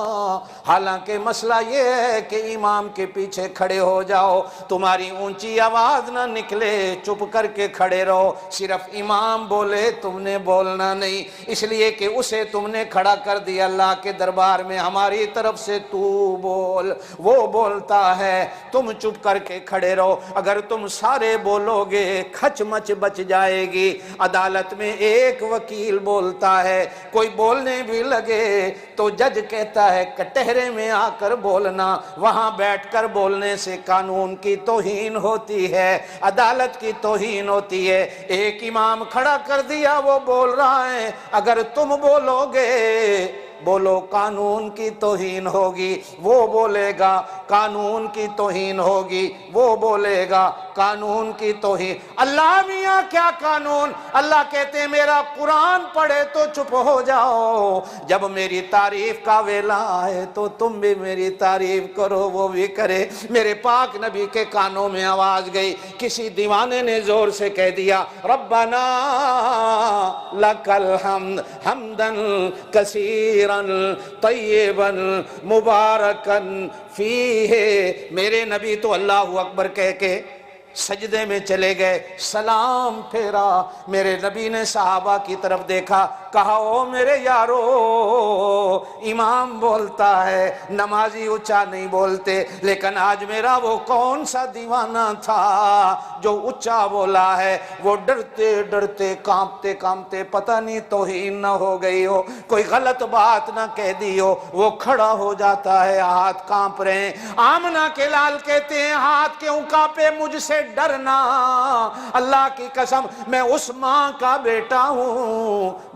حالانکہ مسئلہ یہ ہے کہ امام کے پیچھے کھڑے ہو جاؤ, تمہاری اونچی آواز نہ نکلے, چپ کر کے کھڑے رہو. صرف امام بولے تم نے بولنا نہیں, اس لیے کہ اسے تم نے کھڑا کر دیا اللہ کے دربار میں. ہماری طرف سے تو بول, وہ بولتا ہے, تم چپ کر کے کھڑے رہو. اگر تم سارے بولو گے کھچ مچ بچ جائے گی. عدالت میں ایک وکیل بولتا ہے, کوئی بولنے بھی لگے تو جج کہتا ہے کٹہرے میں آ کر بولنا, وہاں بیٹھ کر بولنے سے قانون کی توہین ہوتی ہے, عدالت کی توہین ہوتی ہے. ایک امام کھڑا کر دیا, وہ بول رہا ہے, اگر تم بولو گے بولو قانون کی توہین ہوگی, وہ بولے گا قانون کی توہین ہوگی, وہ بولے گا قانون کی توہین. اللہ میاں کیا قانون؟ اللہ کہتے ہیں میرا قرآن پڑھے تو چپ ہو جاؤ, جب میری تعریف کا ویلا آئے تو تم بھی میری تعریف کرو, وہ بھی کرے. میرے پاک نبی کے کانوں میں آواز گئی, کسی دیوانے نے زور سے کہہ دیا ربنا لک الحمد حمدن کثیر طیبا مبارکا فیہ. میرے نبی تو اللہ اکبر کہہ کے سجدے میں چلے گئے, سلام پھیرا. میرے نبی نے صحابہ کی طرف دیکھا, کہا او میرے یارو, امام بولتا ہے, نمازی اچھا نہیں بولتے, لیکن آج میرا وہ کون سا دیوانہ تھا جو اچھا بولا ہے, وہ ڈرتے ڈرتے کانپتے کانپتے پتہ نہیں توہین نہ ہو گئی ہو, کوئی غلط بات نہ کہہ دی ہو, وہ کھڑا ہو جاتا ہے, ہاتھ کانپ رہے ہیں. آمنہ کے لال کہتے ہیں ہاتھ کیوں کانپے, مجھ سے ڈرنا, اللہ کی قسم میں اس ماں کا بیٹا ہوں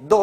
2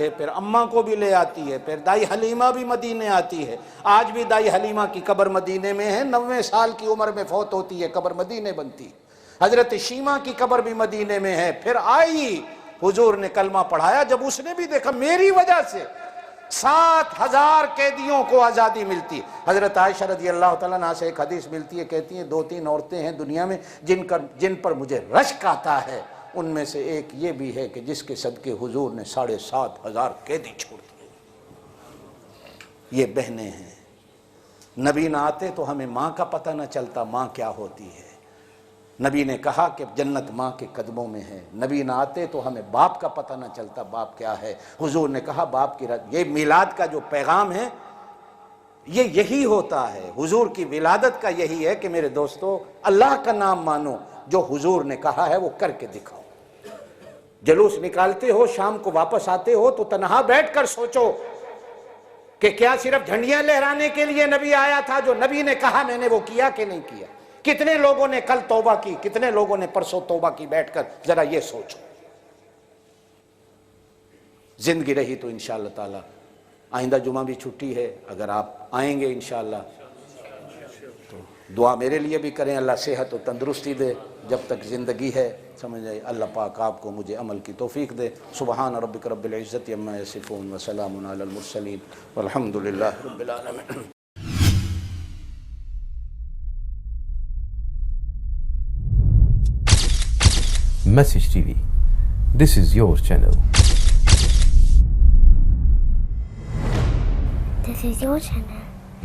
ہے، پھر اماں کو بھی لے آتی ہے، پھر دائی حلیمہ بھی مدینے آتی ہے۔ آج بھی دائی حلیمہ کی قبر مدینے میں ہے، 90 سال کی عمر میں فوت ہوتی ہے، قبر مدینے بنتی۔ حضرت شیمہ کی قبر بھی مدینے میں ہے، پھر آئی، حضور نے کلمہ پڑھایا، جب اس نے بھی دیکھا میری وجہ سے 7,000 قیدیوں کو آزادی ملتی۔ حضرت عائشہ رضی اللہ تعالیٰ عنہا سے ایک حدیث ملتی ہے، کہتی ہیں 2-3 عورتیں ہیں دنیا میں جن پر مجھے رشک آتا ہے، ان میں سے ایک یہ بھی ہے کہ جس کے صدقے حضور نے 7,500 قیدی چھوڑ دیے۔ یہ بہنیں ہیں۔ نبی نہ آتے تو ہمیں ماں کا پتہ نہ چلتا ماں کیا ہوتی ہے۔ نبی نے کہا کہ جنت ماں کے قدموں میں ہے۔ نبی نہ آتے تو ہمیں باپ کا پتہ نہ چلتا باپ کیا ہے۔ حضور نے کہا باپ کی یہ میلاد کا جو پیغام ہے یہی ہوتا ہے، حضور کی ولادت کا یہی ہے کہ میرے دوستو اللہ کا نام مانو، جو حضور نے کہا ہے وہ کر کے دکھاؤ۔ جلوس نکالتے ہو، شام کو واپس آتے ہو تو تنہا بیٹھ کر سوچو کہ کیا صرف جھنڈیاں لہرانے کے لیے نبی آیا تھا؟ جو نبی نے کہا میں نے وہ کیا کہ نہیں کیا؟ کتنے لوگوں نے کل توبہ کی، کتنے لوگوں نے پرسوں توبہ کی؟ بیٹھ کر ذرا یہ سوچو۔ زندگی رہی تو انشاءاللہ تعالی آئندہ جمعہ بھی چھٹی ہے، اگر آپ آئیں گے انشاءاللہ تو دعا میرے لیے بھی کریں، اللہ صحت و تندرستی دے جب تک زندگی ہے، سمجھ آئی؟ اللہ پاک آپ کو مجھے عمل کی توفیق دے۔ سبحان ربک رب العزت عما یصفون وسلام علی المرسلین والحمد للہ رب العالمین۔ Message TV. This is your channel. This is your channel.